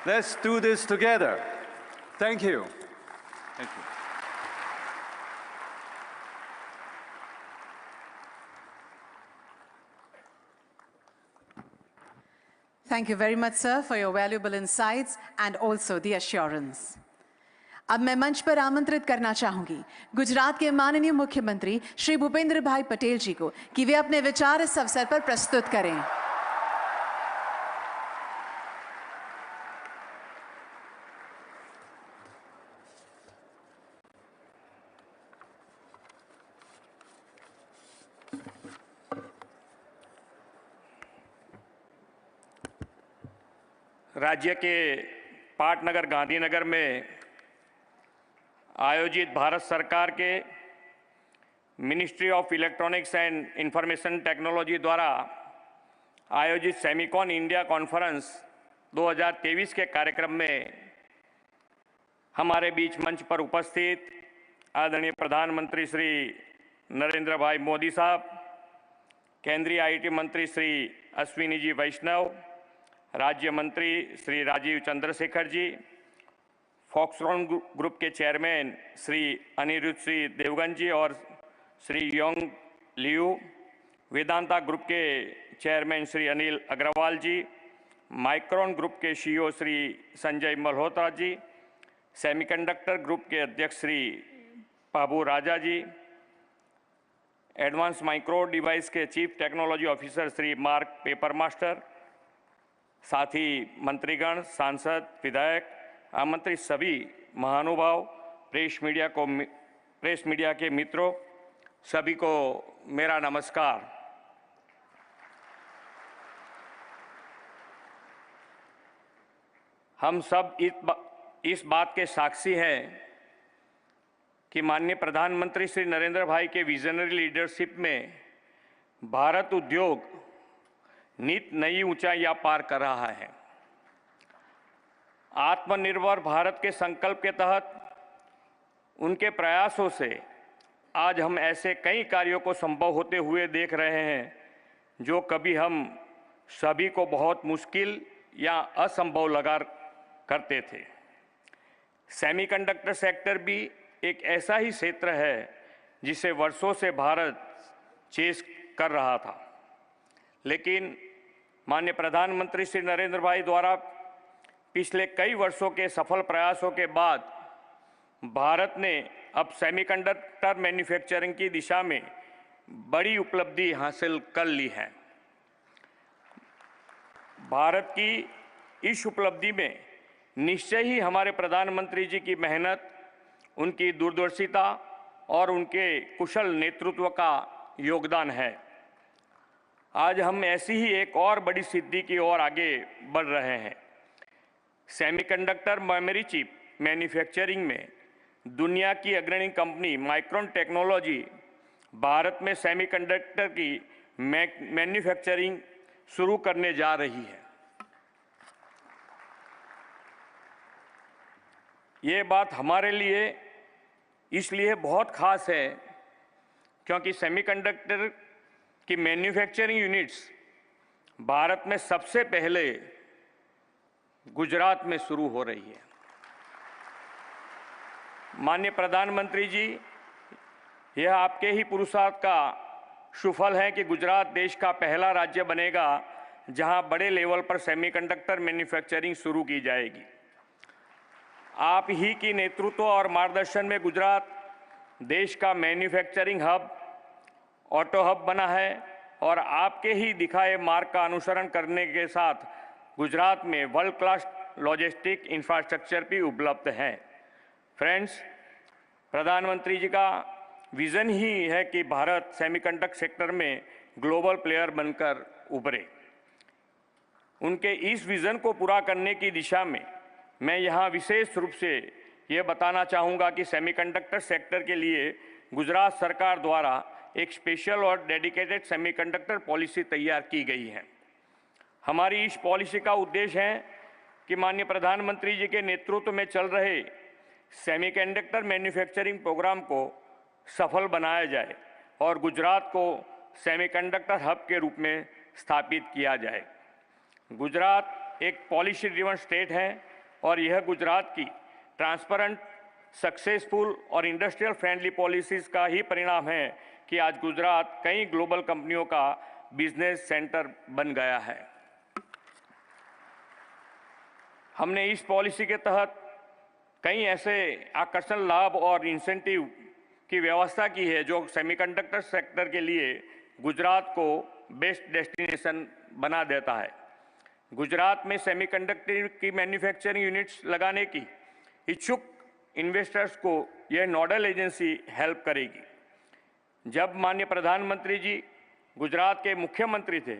Let's do this together. Thank you. Thank you. Thank you very much, sir, for your valuable insights and also the assurance. अब मैं मंच पर आमंत्रित करना चाहूंगी गुजरात के माननीय मुख्यमंत्री श्री भूपेंद्र भाई पटेल जी को कि वे अपने विचार इस अवसर पर प्रस्तुत करें। राज्य के पाटनगर गांधीनगर में आयोजित भारत सरकार के ministry of electronics and information technology द्वारा आयोजित सेमिकॉन इंडिया कॉन्फ्रेंस 2023 के कार्यक्रम में हमारे बीच मंच पर उपस्थित आदरणीय प्रधानमंत्री श्री नरेंद्र भाई मोदी साहब, केंद्रीय आईटी मंत्री श्री अश्विनी जी वैष्णव, राज्य मंत्री श्री राजीव चंद्रशेखर जी, फॉक्सकॉन ग्रुप के चेयरमैन श्री अनिरुद्ध श्री देवगन जी और Shri Yong Liu, Vedanta group के चेयरमैन श्री अनिल अग्रवाल जी, माइक्रोन ग्रुप के CEO Shri Sanjay Malhotra ji, semiconductor group के अध्यक्ष श्री बाबू राजा जी, एडवांस माइक्रो डिवाइस के chief technology officer Shri mark paper master, साथ ही मंत्रीगण, सांसद, विधायक, आमंत्रित सभी महानुभाव, प्रेस मीडिया के मित्रों, सभी को मेरा नमस्कार। हम सब इस बात के साक्षी हैं कि माननीय प्रधानमंत्री श्री नरेंद्र भाई के विजनरी लीडरशिप में भारत उद्योग नित नई ऊंचाइयां पार कर रहा है। आत्मनिर्भर भारत के संकल्प के तहत उनके प्रयासों से आज हम ऐसे कई कार्यों को संभव होते हुए देख रहे हैं जो कभी हम सभी को बहुत मुश्किल या असंभव लगा करते थे। सेमीकंडक्टर सेक्टर भी एक ऐसा ही क्षेत्र है जिसे वर्षों से भारत चेस कर रहा था, लेकिन माननीय प्रधानमंत्री श्री नरेंद्र भाई द्वारा पिछले कई वर्षों के सफल प्रयासों के बाद भारत ने अब सेमीकंडक्टर मैन्युफैक्चरिंग की दिशा में बड़ी उपलब्धि हासिल कर ली है। भारत की इस उपलब्धि में निश्चय ही हमारे प्रधानमंत्री जी की मेहनत, उनकी दूरदर्शिता और उनके कुशल नेतृत्व का योगदान है। आज हम ऐसी ही एक और बड़ी सिद्धि की ओर आगे बढ़ रहे हैं। सेमीकंडक्टर मेमोरी चिप मैन्युफैक्चरिंग में दुनिया की अग्रणी कंपनी माइक्रोन टेक्नोलॉजी भारत में सेमीकंडक्टर की मैन्युफैक्चरिंग शुरू करने जा रही है। ये बात हमारे लिए इसलिए बहुत खास है क्योंकि सेमीकंडक्टर की मैन्युफैक्चरिंग यूनिट्स भारत में सबसे पहले गुजरात में शुरू हो रही है। माननीय प्रधानमंत्री जी, यह आपके ही पुरुषार्थ का सुफल है कि गुजरात देश का पहला राज्य बनेगा जहां बड़े लेवल पर सेमीकंडक्टर मैन्युफैक्चरिंग शुरू की जाएगी। आप ही की नेतृत्व और मार्गदर्शन में गुजरात देश का मैन्युफैक्चरिंग हब, ऑटो हब बना है और आपके ही दिखाए मार्ग का अनुसरण करने के साथ गुजरात में वर्ल्ड क्लास लॉजिस्टिक इंफ्रास्ट्रक्चर भी उपलब्ध है। फ्रेंड्स, प्रधानमंत्री जी का विजन ही है कि भारत सेमीकंडक्टर सेक्टर में ग्लोबल प्लेयर बनकर उभरे। उनके इस विजन को पूरा करने की दिशा में मैं यहाँ विशेष रूप से ये बताना चाहूँगा कि सेमीकंडक्टर सेक्टर के लिए गुजरात सरकार द्वारा एक स्पेशल और डेडिकेटेड सेमीकंडक्टर पॉलिसी तैयार की गई है। हमारी इस पॉलिसी का उद्देश्य है कि माननीय प्रधानमंत्री जी के नेतृत्व में चल रहे सेमीकंडक्टर मैन्युफैक्चरिंग प्रोग्राम को सफल बनाया जाए और गुजरात को सेमीकंडक्टर हब के रूप में स्थापित किया जाए। गुजरात एक पॉलिसी ड्रिवन स्टेट है और यह गुजरात की ट्रांसपेरेंट, सक्सेसफुल और इंडस्ट्रियल फ्रेंडली पॉलिसीज का ही परिणाम है कि आज गुजरात कई ग्लोबल कंपनियों का बिजनेस सेंटर बन गया है। हमने इस पॉलिसी के तहत कई ऐसे आकर्षण लाभ और इंसेंटिव की व्यवस्था की है जो सेमीकंडक्टर सेक्टर के लिए गुजरात को बेस्ट डेस्टिनेशन बना देता है। गुजरात में सेमीकंडक्टर की मैन्युफैक्चरिंग यूनिट्स लगाने की इच्छुक इन्वेस्टर्स को यह नोडल एजेंसी हेल्प करेगी। जब माननीय प्रधानमंत्री जी गुजरात के मुख्यमंत्री थे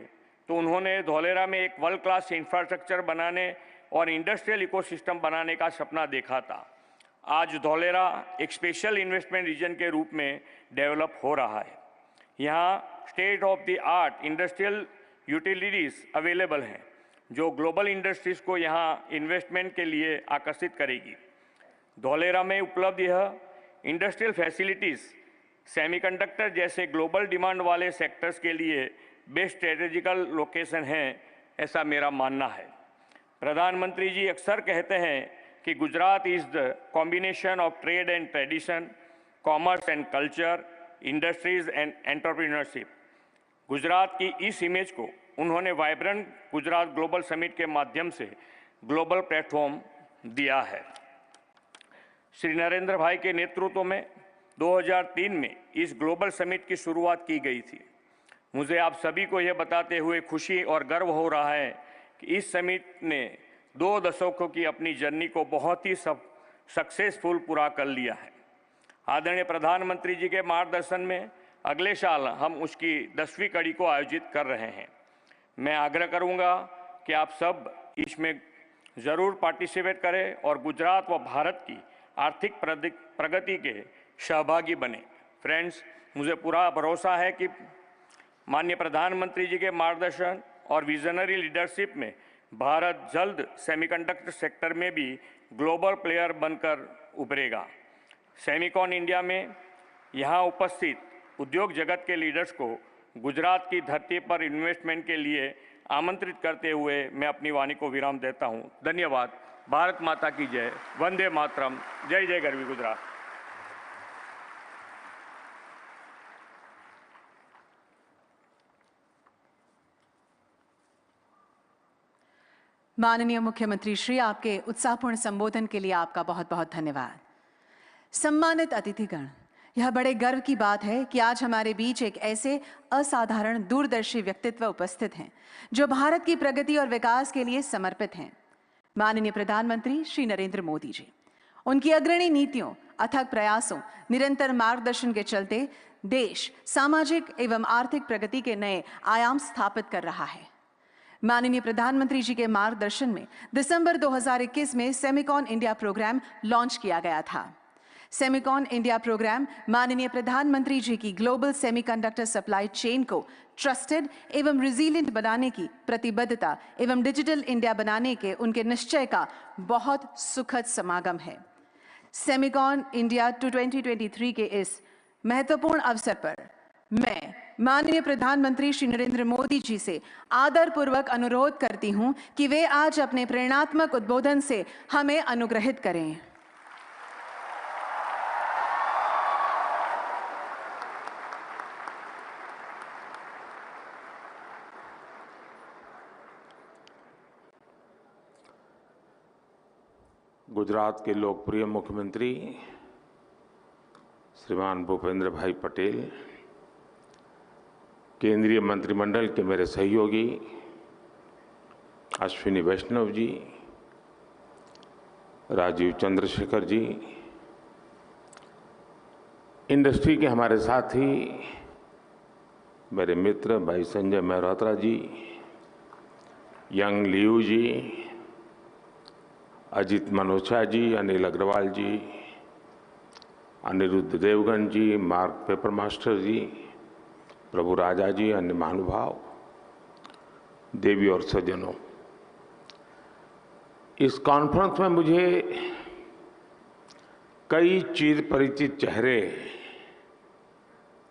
तो उन्होंने धौलेरा में एक वर्ल्ड क्लास इंफ्रास्ट्रक्चर बनाने और इंडस्ट्रियल इकोसिस्टम बनाने का सपना देखा था। आज धौलेरा एक स्पेशल इन्वेस्टमेंट रीजन के रूप में डेवलप हो रहा है। यहाँ state of the art industrial utilities available हैं जो ग्लोबल इंडस्ट्रीज को यहाँ इन्वेस्टमेंट के लिए आकर्षित करेगी। धौलेरा में उपलब्ध यह इंडस्ट्रियल फैसिलिटीज़ सेमीकंडक्टर जैसे ग्लोबल डिमांड वाले सेक्टर्स के लिए बेस्ट स्ट्रेटेजिकल लोकेशन है, ऐसा मेरा मानना है। प्रधानमंत्री जी अक्सर कहते हैं कि Gujarat is the combination of trade and tradition, commerce and culture, industries and entrepreneurship. Gujarat की इस इमेज को उन्होंने वाइब्रेंट गुजरात ग्लोबल समिट के माध्यम से ग्लोबल प्लेटफॉर्म दिया है। श्री नरेंद्र भाई के नेतृत्व में 2003 में इस ग्लोबल समिट की शुरुआत की गई थी। मुझे आप सभी को यह बताते हुए खुशी और गर्व हो रहा है कि इस समिट ने 2 दशकों की अपनी जर्नी को बहुत ही सक्सेसफुल पूरा कर लिया है। आदरणीय प्रधानमंत्री जी के मार्गदर्शन में अगले साल हम उसकी 10वीं कड़ी को आयोजित कर रहे हैं। मैं आग्रह करूंगा कि आप सब इसमें ज़रूर पार्टिसिपेट करें और गुजरात व भारत की आर्थिक प्रगति के सहभागी बने। फ्रेंड्स, मुझे पूरा भरोसा है कि माननीय प्रधानमंत्री जी के मार्गदर्शन और विजनरी लीडरशिप में भारत जल्द सेमीकंडक्टर सेक्टर में भी ग्लोबल प्लेयर बनकर उभरेगा। सेमिकॉन इंडिया में यहाँ उपस्थित उद्योग जगत के लीडर्स को गुजरात की धरती पर इन्वेस्टमेंट के लिए आमंत्रित करते हुए मैं अपनी वाणी को विराम देता हूँ। धन्यवाद। भारत माता की जय। वंदे मातरम। जय जय गरवी गुजरात। माननीय मुख्यमंत्री श्री, आपके उत्साहपूर्ण संबोधन के लिए आपका बहुत बहुत धन्यवाद। सम्मानित अतिथिगण, यह बड़े गर्व की बात है कि आज हमारे बीच एक ऐसे असाधारण दूरदर्शी व्यक्तित्व उपस्थित हैं जो भारत की प्रगति और विकास के लिए समर्पित हैं। माननीय प्रधानमंत्री श्री नरेंद्र मोदी जी, उनकी अग्रणी नीतियों, अथक प्रयासों, निरंतर मार्गदर्शन के चलते देश सामाजिक एवं आर्थिक प्रगति के नए आयाम स्थापित कर रहा है। माननीय प्रधानमंत्री जी के मार्गदर्शन में दिसंबर 2021 में सेमिकॉन इंडिया प्रोग्राम लॉन्च किया गया था। सेमिकॉन इंडिया प्रोग्राम माननीय प्रधानमंत्री जी की ग्लोबल सेमीकंडक्टर सप्लाई चेन को ट्रस्टेड एवं रिजिलिएंट बनाने की प्रतिबद्धता एवं डिजिटल इंडिया बनाने के उनके निश्चय का बहुत सुखद समागम है। सेमिकॉन इंडिया 2023 के इस महत्वपूर्ण अवसर पर मैं माननीय प्रधानमंत्री श्री नरेंद्र मोदी जी से आदरपूर्वक अनुरोध करती हूं कि वे आज अपने प्रेरणात्मक उद्बोधन से हमें अनुग्रहित करें। गुजरात के लोकप्रिय मुख्यमंत्री श्रीमान भूपेंद्र भाई पटेल, केंद्रीय मंत्रिमंडल के मेरे सहयोगी अश्विनी वैष्णव जी, राजीव चंद्रशेखर जी, इंडस्ट्री के हमारे साथी मेरे मित्र भाई संजय मेहरोत्रा जी, यंग लियू जी, अजित मनोचा जी, अनिल अग्रवाल जी, अनिरुद्ध देवगन जी, मार्क पेपर मास्टर जी, प्रभु राजा जी, अन्य महानुभाव, देवी और सज्जनों, इस कॉन्फ्रेंस में मुझे कई चिर परिचित चेहरे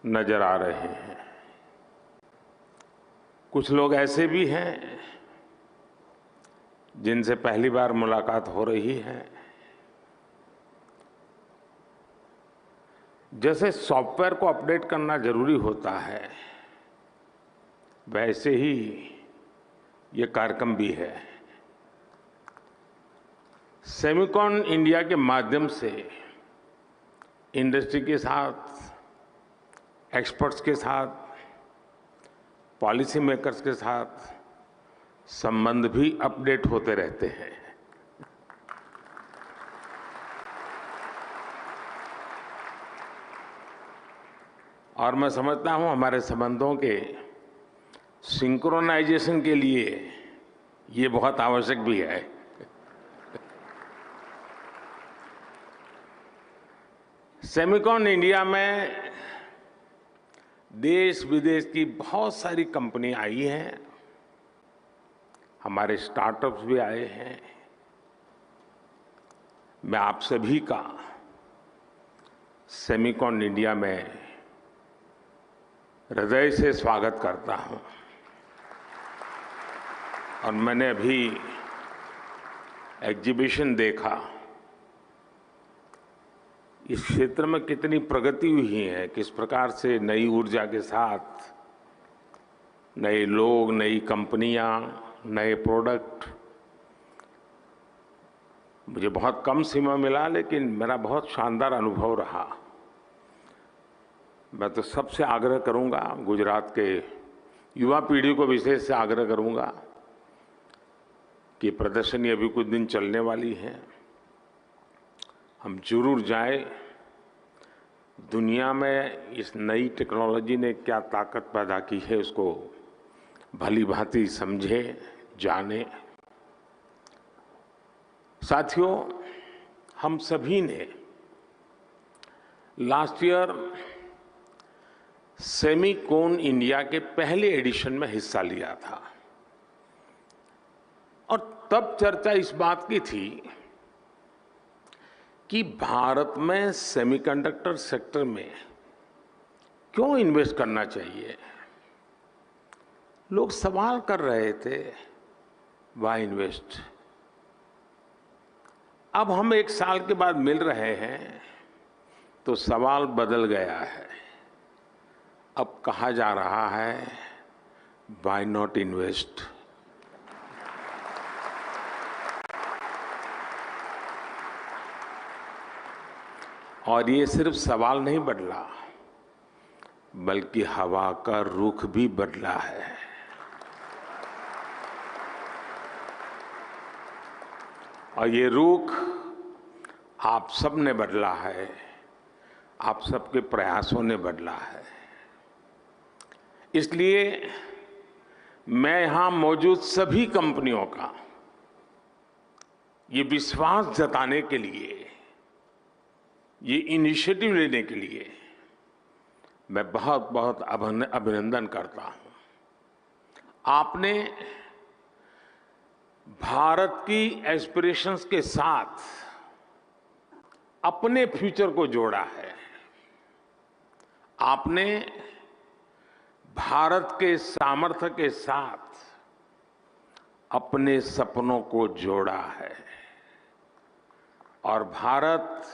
नजर आ रहे हैं। कुछ लोग ऐसे भी हैं जिनसे पहली बार मुलाकात हो रही है। जैसे सॉफ्टवेयर को अपडेट करना जरूरी होता है, वैसे ही ये कार्यक्रम भी है। सेमिकॉन इंडिया के माध्यम से इंडस्ट्री के साथ, एक्सपर्ट्स के साथ, पॉलिसी मेकर्स के साथ संबंध भी अपडेट होते रहते हैं। और मैं समझता हूं हमारे संबंधों के सिंक्रोनाइजेशन के लिए ये बहुत आवश्यक भी है। सेमिकॉन इंडिया में देश विदेश की बहुत सारी कंपनी आई हैं, हमारे स्टार्टअप्स भी आए हैं। मैं आप सभी का सेमिकॉन इंडिया में हृदय से स्वागत करता हूं। और मैंने अभी एग्जीबिशन देखा, इस क्षेत्र में कितनी प्रगति हुई है, किस प्रकार से नई ऊर्जा के साथ नए लोग, नई कंपनियां, नए प्रोडक्ट। मुझे बहुत कम समय मिला, लेकिन मेरा बहुत शानदार अनुभव रहा। मैं तो सबसे आग्रह करूंगा, गुजरात के युवा पीढ़ी को विशेष से आग्रह करूंगा कि प्रदर्शनी अभी कुछ दिन चलने वाली है, हम जरूर जाएं। दुनिया में इस नई टेक्नोलॉजी ने क्या ताकत पैदा की है, उसको भली भांति समझें, जानें। साथियों, हम सभी ने लास्ट ईयर सेमीकोन इंडिया के पहले एडिशन में हिस्सा लिया था और तब चर्चा इस बात की थी कि भारत में सेमीकंडक्टर सेक्टर में क्यों इन्वेस्ट करना चाहिए। लोग सवाल कर रहे थे, व्हाई इन्वेस्ट। अब हम 1 साल के बाद मिल रहे हैं तो सवाल बदल गया है। अब कहा जा रहा है, व्हाई नॉट इन्वेस्ट। और ये सिर्फ सवाल नहीं बदला, बल्कि हवा का रुख भी बदला है। और ये रुख आप सब ने बदला है, आप सबके प्रयासों ने बदला है। इसलिए मैं यहां मौजूद सभी कंपनियों का ये विश्वास जताने के लिए, ये इनिशिएटिव लेने के लिए मैं बहुत बहुत अभिनंदन करता हूं। आपने भारत की एस्पिरेशंस के साथ अपने फ्यूचर को जोड़ा है। आपने भारत के सामर्थ्य के साथ अपने सपनों को जोड़ा है और भारत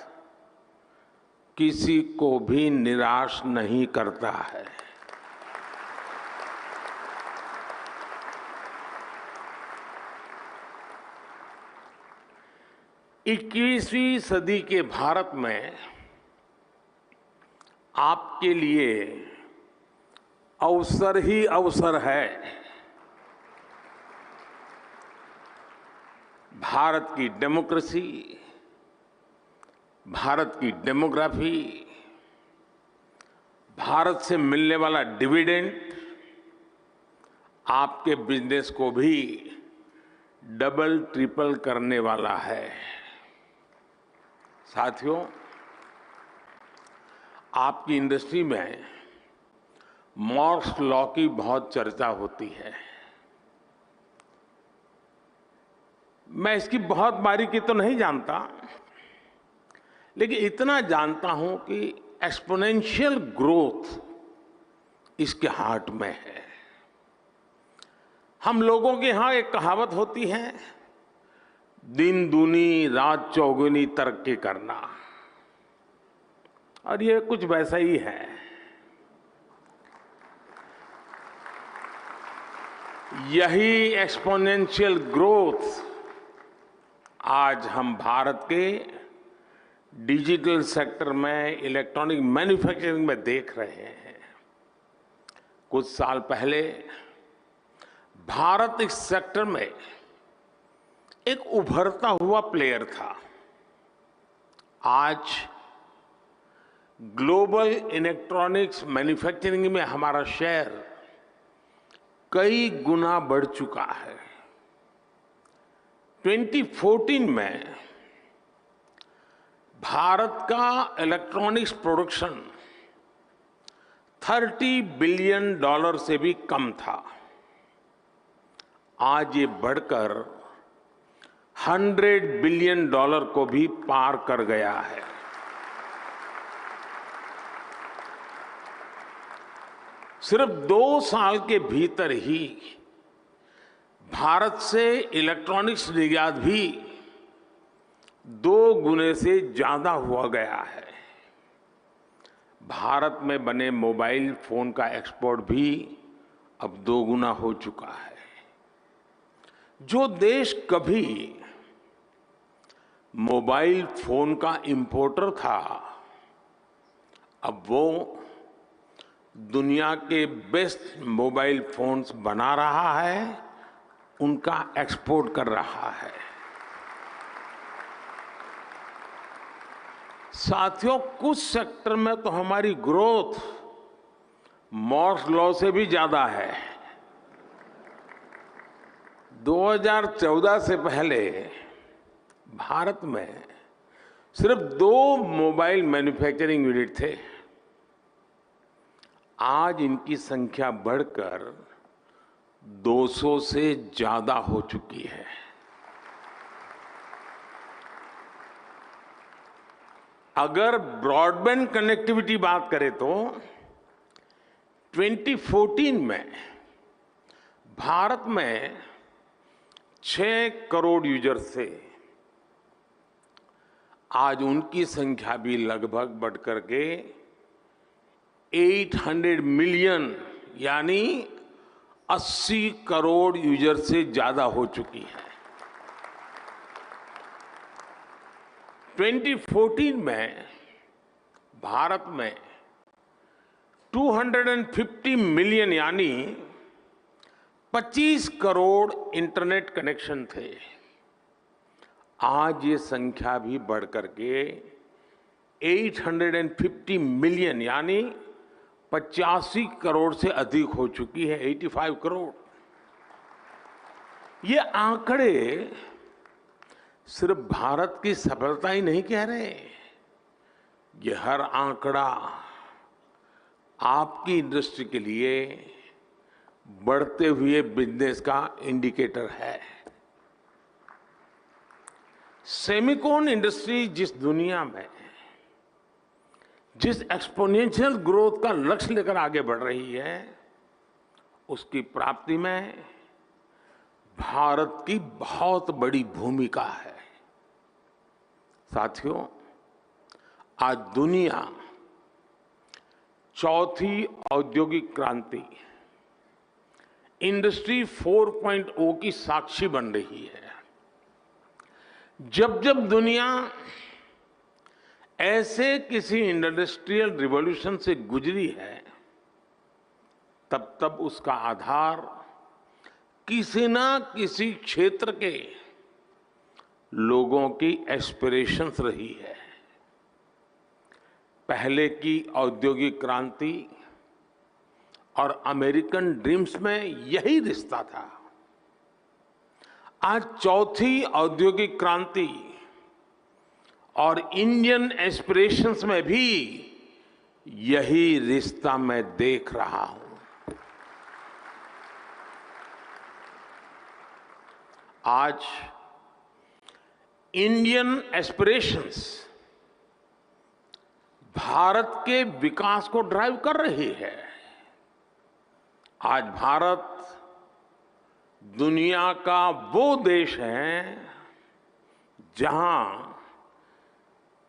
किसी को भी निराश नहीं करता है। इक्कीसवीं सदी के भारत में आपके लिए अवसर ही अवसर है। भारत की डेमोक्रेसी, भारत की डेमोग्राफी, भारत से मिलने वाला डिविडेंड आपके बिजनेस को भी डबल ट्रिपल करने वाला है। साथियों, आपकी इंडस्ट्री में मॉर्स लॉ की बहुत चर्चा होती है। मैं इसकी बहुत बारीकी तो नहीं जानता, लेकिन इतना जानता हूं कि एक्सपोनेंशियल ग्रोथ इसके हार्ट में है। हम लोगों के यहां एक कहावत होती है, दिन दूनी रात चौगुनी तरक्की करना, और ये कुछ वैसा ही है। यही एक्सपोनेंशियल ग्रोथ आज हम भारत के डिजिटल सेक्टर में, इलेक्ट्रॉनिक मैन्युफैक्चरिंग में देख रहे हैं। कुछ साल पहले भारत इस सेक्टर में एक उभरता हुआ प्लेयर था। आज ग्लोबल इलेक्ट्रॉनिक्स मैन्युफैक्चरिंग में हमारा शेयर कई गुना बढ़ चुका है। 2014 में भारत का इलेक्ट्रॉनिक्स प्रोडक्शन $30 बिलियन से भी कम था। आज ये बढ़कर $100 बिलियन को भी पार कर गया है। सिर्फ 2 साल के भीतर ही भारत से इलेक्ट्रॉनिक्स निर्यात भी 2 गुने से ज्यादा हुआ गया है। भारत में बने मोबाइल फोन का एक्सपोर्ट भी अब 2 गुना हो चुका है। जो देश कभी मोबाइल फोन का इंपोर्टर था, अब वो दुनिया के बेस्ट मोबाइल फोन्स बना रहा है, उनका एक्सपोर्ट कर रहा है। साथियों, कुछ सेक्टर में तो हमारी ग्रोथ मॉर्स लॉ से भी ज्यादा है। 2014 से पहले भारत में सिर्फ 2 मोबाइल मैन्युफैक्चरिंग यूनिट थे। आज इनकी संख्या बढ़कर 200 से ज्यादा हो चुकी है। अगर ब्रॉडबैंड कनेक्टिविटी बात करें तो 2014 में भारत में 6 करोड़ यूजर्स थे। आज उनकी संख्या भी लगभग बढ़कर के 800 मिलियन यानी 80 करोड़ यूजर से ज्यादा हो चुकी है। 2014 में भारत में 250 मिलियन यानी 25 करोड़ इंटरनेट कनेक्शन थे। आज ये संख्या भी बढ़कर के 850 मिलियन यानी 85 करोड़ से अधिक हो चुकी है, 85 करोड़। ये आंकड़े सिर्फ भारत की सफलता ही नहीं कह रहे, ये हर आंकड़ा आपकी इंडस्ट्री के लिए बढ़ते हुए बिजनेस का इंडिकेटर है। सेमिकॉन इंडस्ट्री जिस दुनिया में जिस एक्सपोनेंशियल ग्रोथ का लक्ष्य लेकर आगे बढ़ रही है, उसकी प्राप्ति में भारत की बहुत बड़ी भूमिका है। साथियों, आज दुनिया चौथी औद्योगिक क्रांति इंडस्ट्री 4.0 की साक्षी बन रही है। जब जब दुनिया ऐसे किसी इंडस्ट्रियल रिवॉल्यूशन से गुजरी है, तब तब उसका आधार किसी ना किसी क्षेत्र के लोगों की एस्पिरेशंस रही है। पहले की औद्योगिक क्रांति और अमेरिकन ड्रीम्स में यही रिश्ता था। आज चौथी औद्योगिक क्रांति और इंडियन एस्पिरेशंस में भी यही रिश्ता मैं देख रहा हूं। आज इंडियन एस्पिरेशंस भारत के विकास को ड्राइव कर रही है। आज भारत दुनिया का वो देश है जहां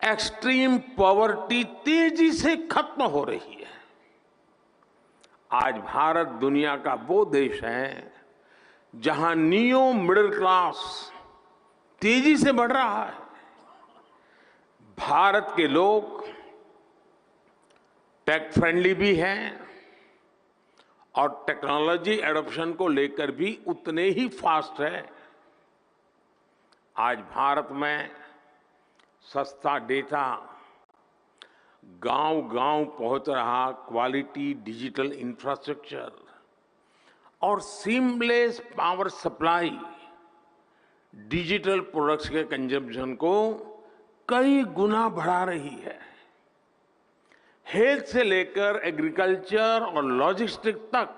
एक्सट्रीम पॉवर्टी तेजी से खत्म हो रही है। आज भारत दुनिया का वो देश है जहां नियो मिडिल क्लास तेजी से बढ़ रहा है। भारत के लोग टेक फ्रेंडली भी हैं और टेक्नोलॉजी एडॉप्शन को लेकर भी उतने ही फास्ट है। आज भारत में सस्ता डेटा गांव-गांव पहुंच रहा, क्वालिटी डिजिटल इंफ्रास्ट्रक्चर और seamless power supply digital products के कंजम्पशन को कई गुना बढ़ा रही है। हेल्थ से लेकर एग्रीकल्चर और लॉजिस्टिक्स तक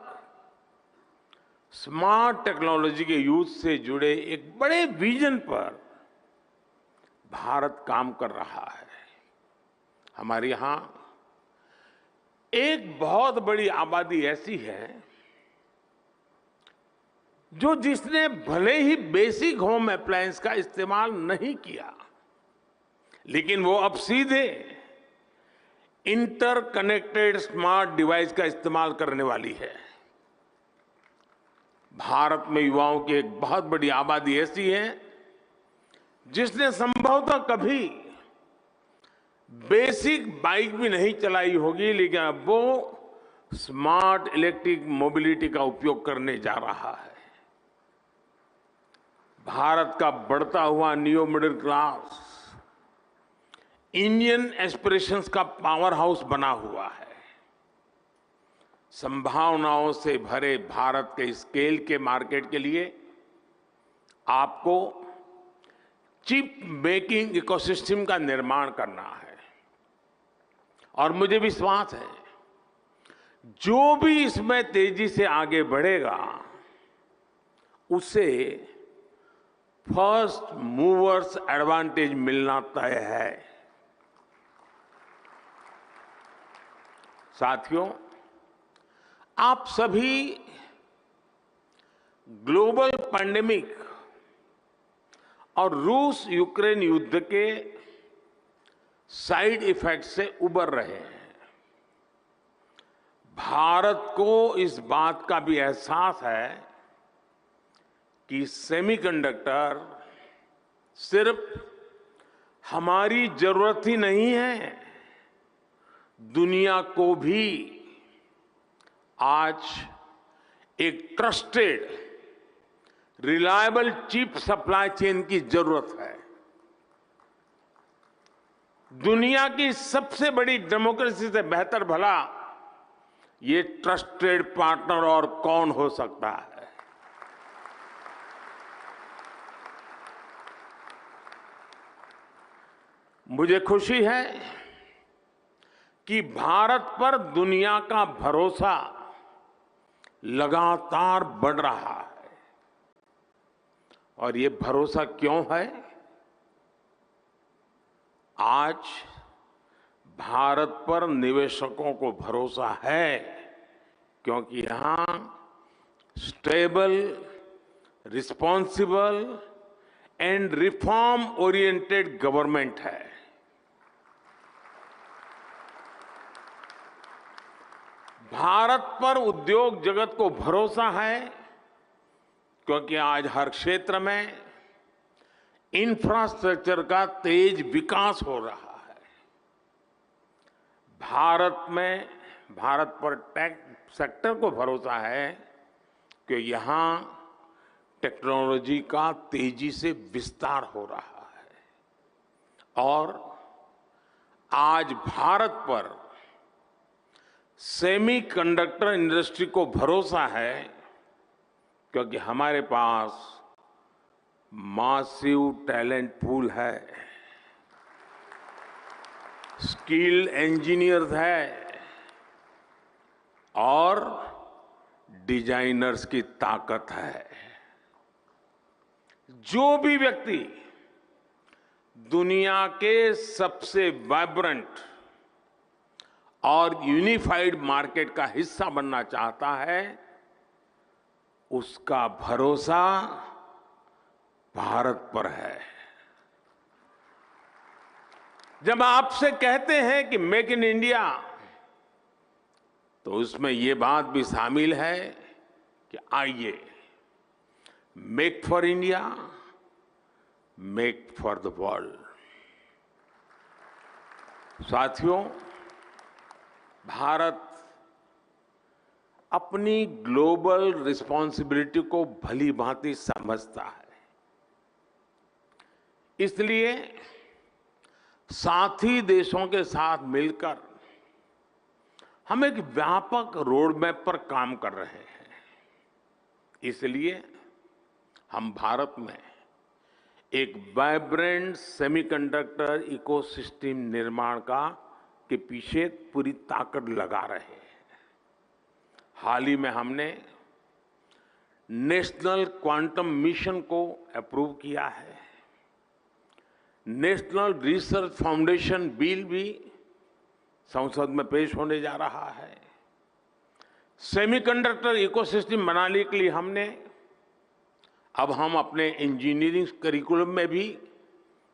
स्मार्ट टेक्नोलॉजी के यूज से जुड़े एक बड़े विजन पर भारत काम कर रहा है। हमारे यहां एक बहुत बड़ी आबादी ऐसी है जो जिसने भले ही बेसिक होम अप्लायंस का इस्तेमाल नहीं किया, लेकिन वो अब सीधे इंटरकनेक्टेड स्मार्ट डिवाइस का इस्तेमाल करने वाली है। भारत में युवाओं की एक बहुत बड़ी आबादी ऐसी है जिसने संभवतः कभी बेसिक बाइक भी नहीं चलाई होगी, लेकिन अब वो स्मार्ट इलेक्ट्रिक मोबिलिटी का उपयोग करने जा रहा है। भारत का बढ़ता हुआ neo middle class Indian aspirations का पावर हाउस बना हुआ है। संभावनाओं से भरे भारत के स्केल के मार्केट के लिए आपको चिप मेकिंग इकोसिस्टम का निर्माण करना है। और मुझे विश्वास है जो भी इसमें तेजी से आगे बढ़ेगा उसे फर्स्ट मूवर्स एडवांटेज मिलना तय है। साथियों, आप सभी ग्लोबल पैंडेमिक और रूस यूक्रेन युद्ध के साइड इफेक्ट से उबर रहे हैं। भारत को इस बात का भी एहसास है कि सेमीकंडक्टर सिर्फ हमारी जरूरत ही नहीं है, दुनिया को भी आज एक trusted reliable chip supply chain की जरूरत है। दुनिया की सबसे बड़ी डेमोक्रेसी से बेहतर भला ये ट्रस्टेड पार्टनर और कौन हो सकता है। मुझे खुशी है कि भारत पर दुनिया का भरोसा लगातार बढ़ रहा है। और ये भरोसा क्यों है? आज भारत पर निवेशकों को भरोसा है क्योंकि यहां stable, responsible and reform oriented government है। भारत पर उद्योग जगत को भरोसा है क्योंकि आज हर क्षेत्र में इंफ्रास्ट्रक्चर का तेज विकास हो रहा है। भारत पर टेक सेक्टर को भरोसा है कि यहां टेक्नोलॉजी का तेजी से विस्तार हो रहा है। और आज भारत पर सेमीकंडक्टर इंडस्ट्री को भरोसा है क्योंकि हमारे पास मासिव टैलेंट पूल है, स्किल्ड इंजीनियर्स है और डिजाइनर्स की ताकत है। जो भी व्यक्ति दुनिया के सबसे वाइब्रेंट और यूनिफाइड मार्केट का हिस्सा बनना चाहता है उसका भरोसा भारत पर है। जब आपसे कहते हैं कि मेक इन इंडिया तो उसमें ये बात भी शामिल है कि आइए make for India, make for the world. साथियों, भारत अपनी ग्लोबल रिस्पॉन्सिबिलिटी को भली भांति समझता है। इसलिए साथी देशों के साथ मिलकर हम एक व्यापक रोडमैप पर काम कर रहे हैं। इसलिए हम भारत में एक वाइब्रेंट सेमीकंडक्टर इकोसिस्टम निर्माण के पीछे पूरी ताकत लगा रहे हैं। हाल ही में हमने नेशनल क्वांटम मिशन को अप्रूव किया है। नेशनल रिसर्च फाउंडेशन बिल भी संसद में पेश होने जा रहा है। सेमीकंडक्टर इकोसिस्टम बनाने के लिए अब हम अपने इंजीनियरिंग करिकुलम में भी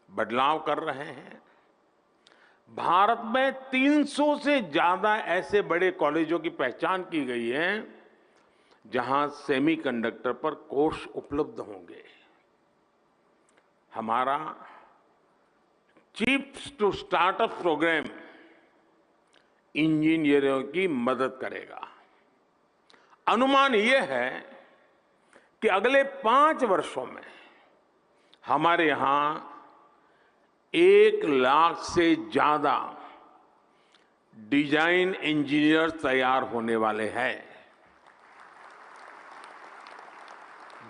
बदलाव कर रहे हैं। भारत में 300 से ज्यादा ऐसे बड़े कॉलेजों की पहचान की गई है जहां सेमीकंडक्टर पर कोर्स उपलब्ध होंगे। हमारा चिप्स टू स्टार्टअप प्रोग्राम इंजीनियरों की मदद करेगा। अनुमान यह है कि अगले 5 वर्षों में हमारे यहां 1 लाख से ज्यादा डिजाइन इंजीनियर तैयार होने वाले हैं।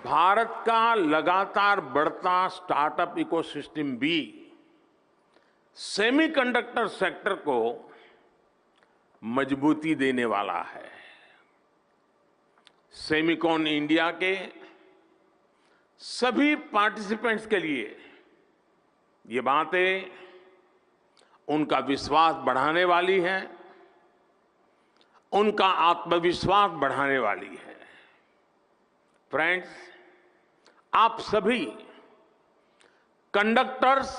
भारत का लगातार बढ़ता स्टार्टअप इकोसिस्टम भी सेमीकंडक्टर सेक्टर को मजबूती देने वाला है। सेमिकॉन इंडिया के सभी पार्टिसिपेंट्स के लिए ये बातें उनका विश्वास बढ़ाने वाली हैं, उनका आत्मविश्वास बढ़ाने वाली है। फ्रेंड्स, आप सभी कंडक्टर्स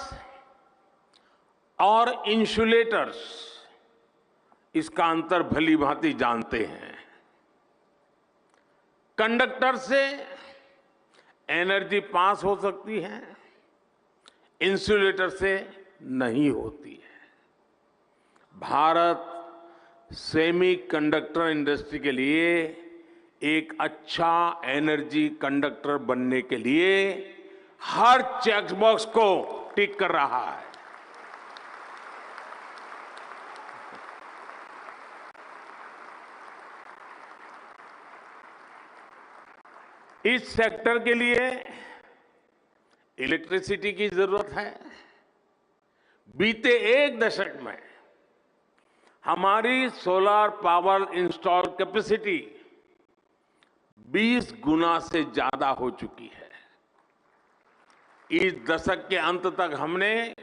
और इंसुलेटर्स इसका अंतर भली भांति जानते हैं। कंडक्टर से एनर्जी पास हो सकती है, इंसुलेटर से नहीं होती है। भारत सेमीकंडक्टर इंडस्ट्री के लिए एक अच्छा एनर्जी कंडक्टर बनने के लिए हर चेक बॉक्स को टिक कर रहा है। इस सेक्टर के लिए इलेक्ट्रिसिटी की जरूरत है। बीते एक दशक में हमारी सोलर पावर इंस्टॉल कैपेसिटी 20 गुना से ज्यादा हो चुकी है। इस दशक के अंत तक हमने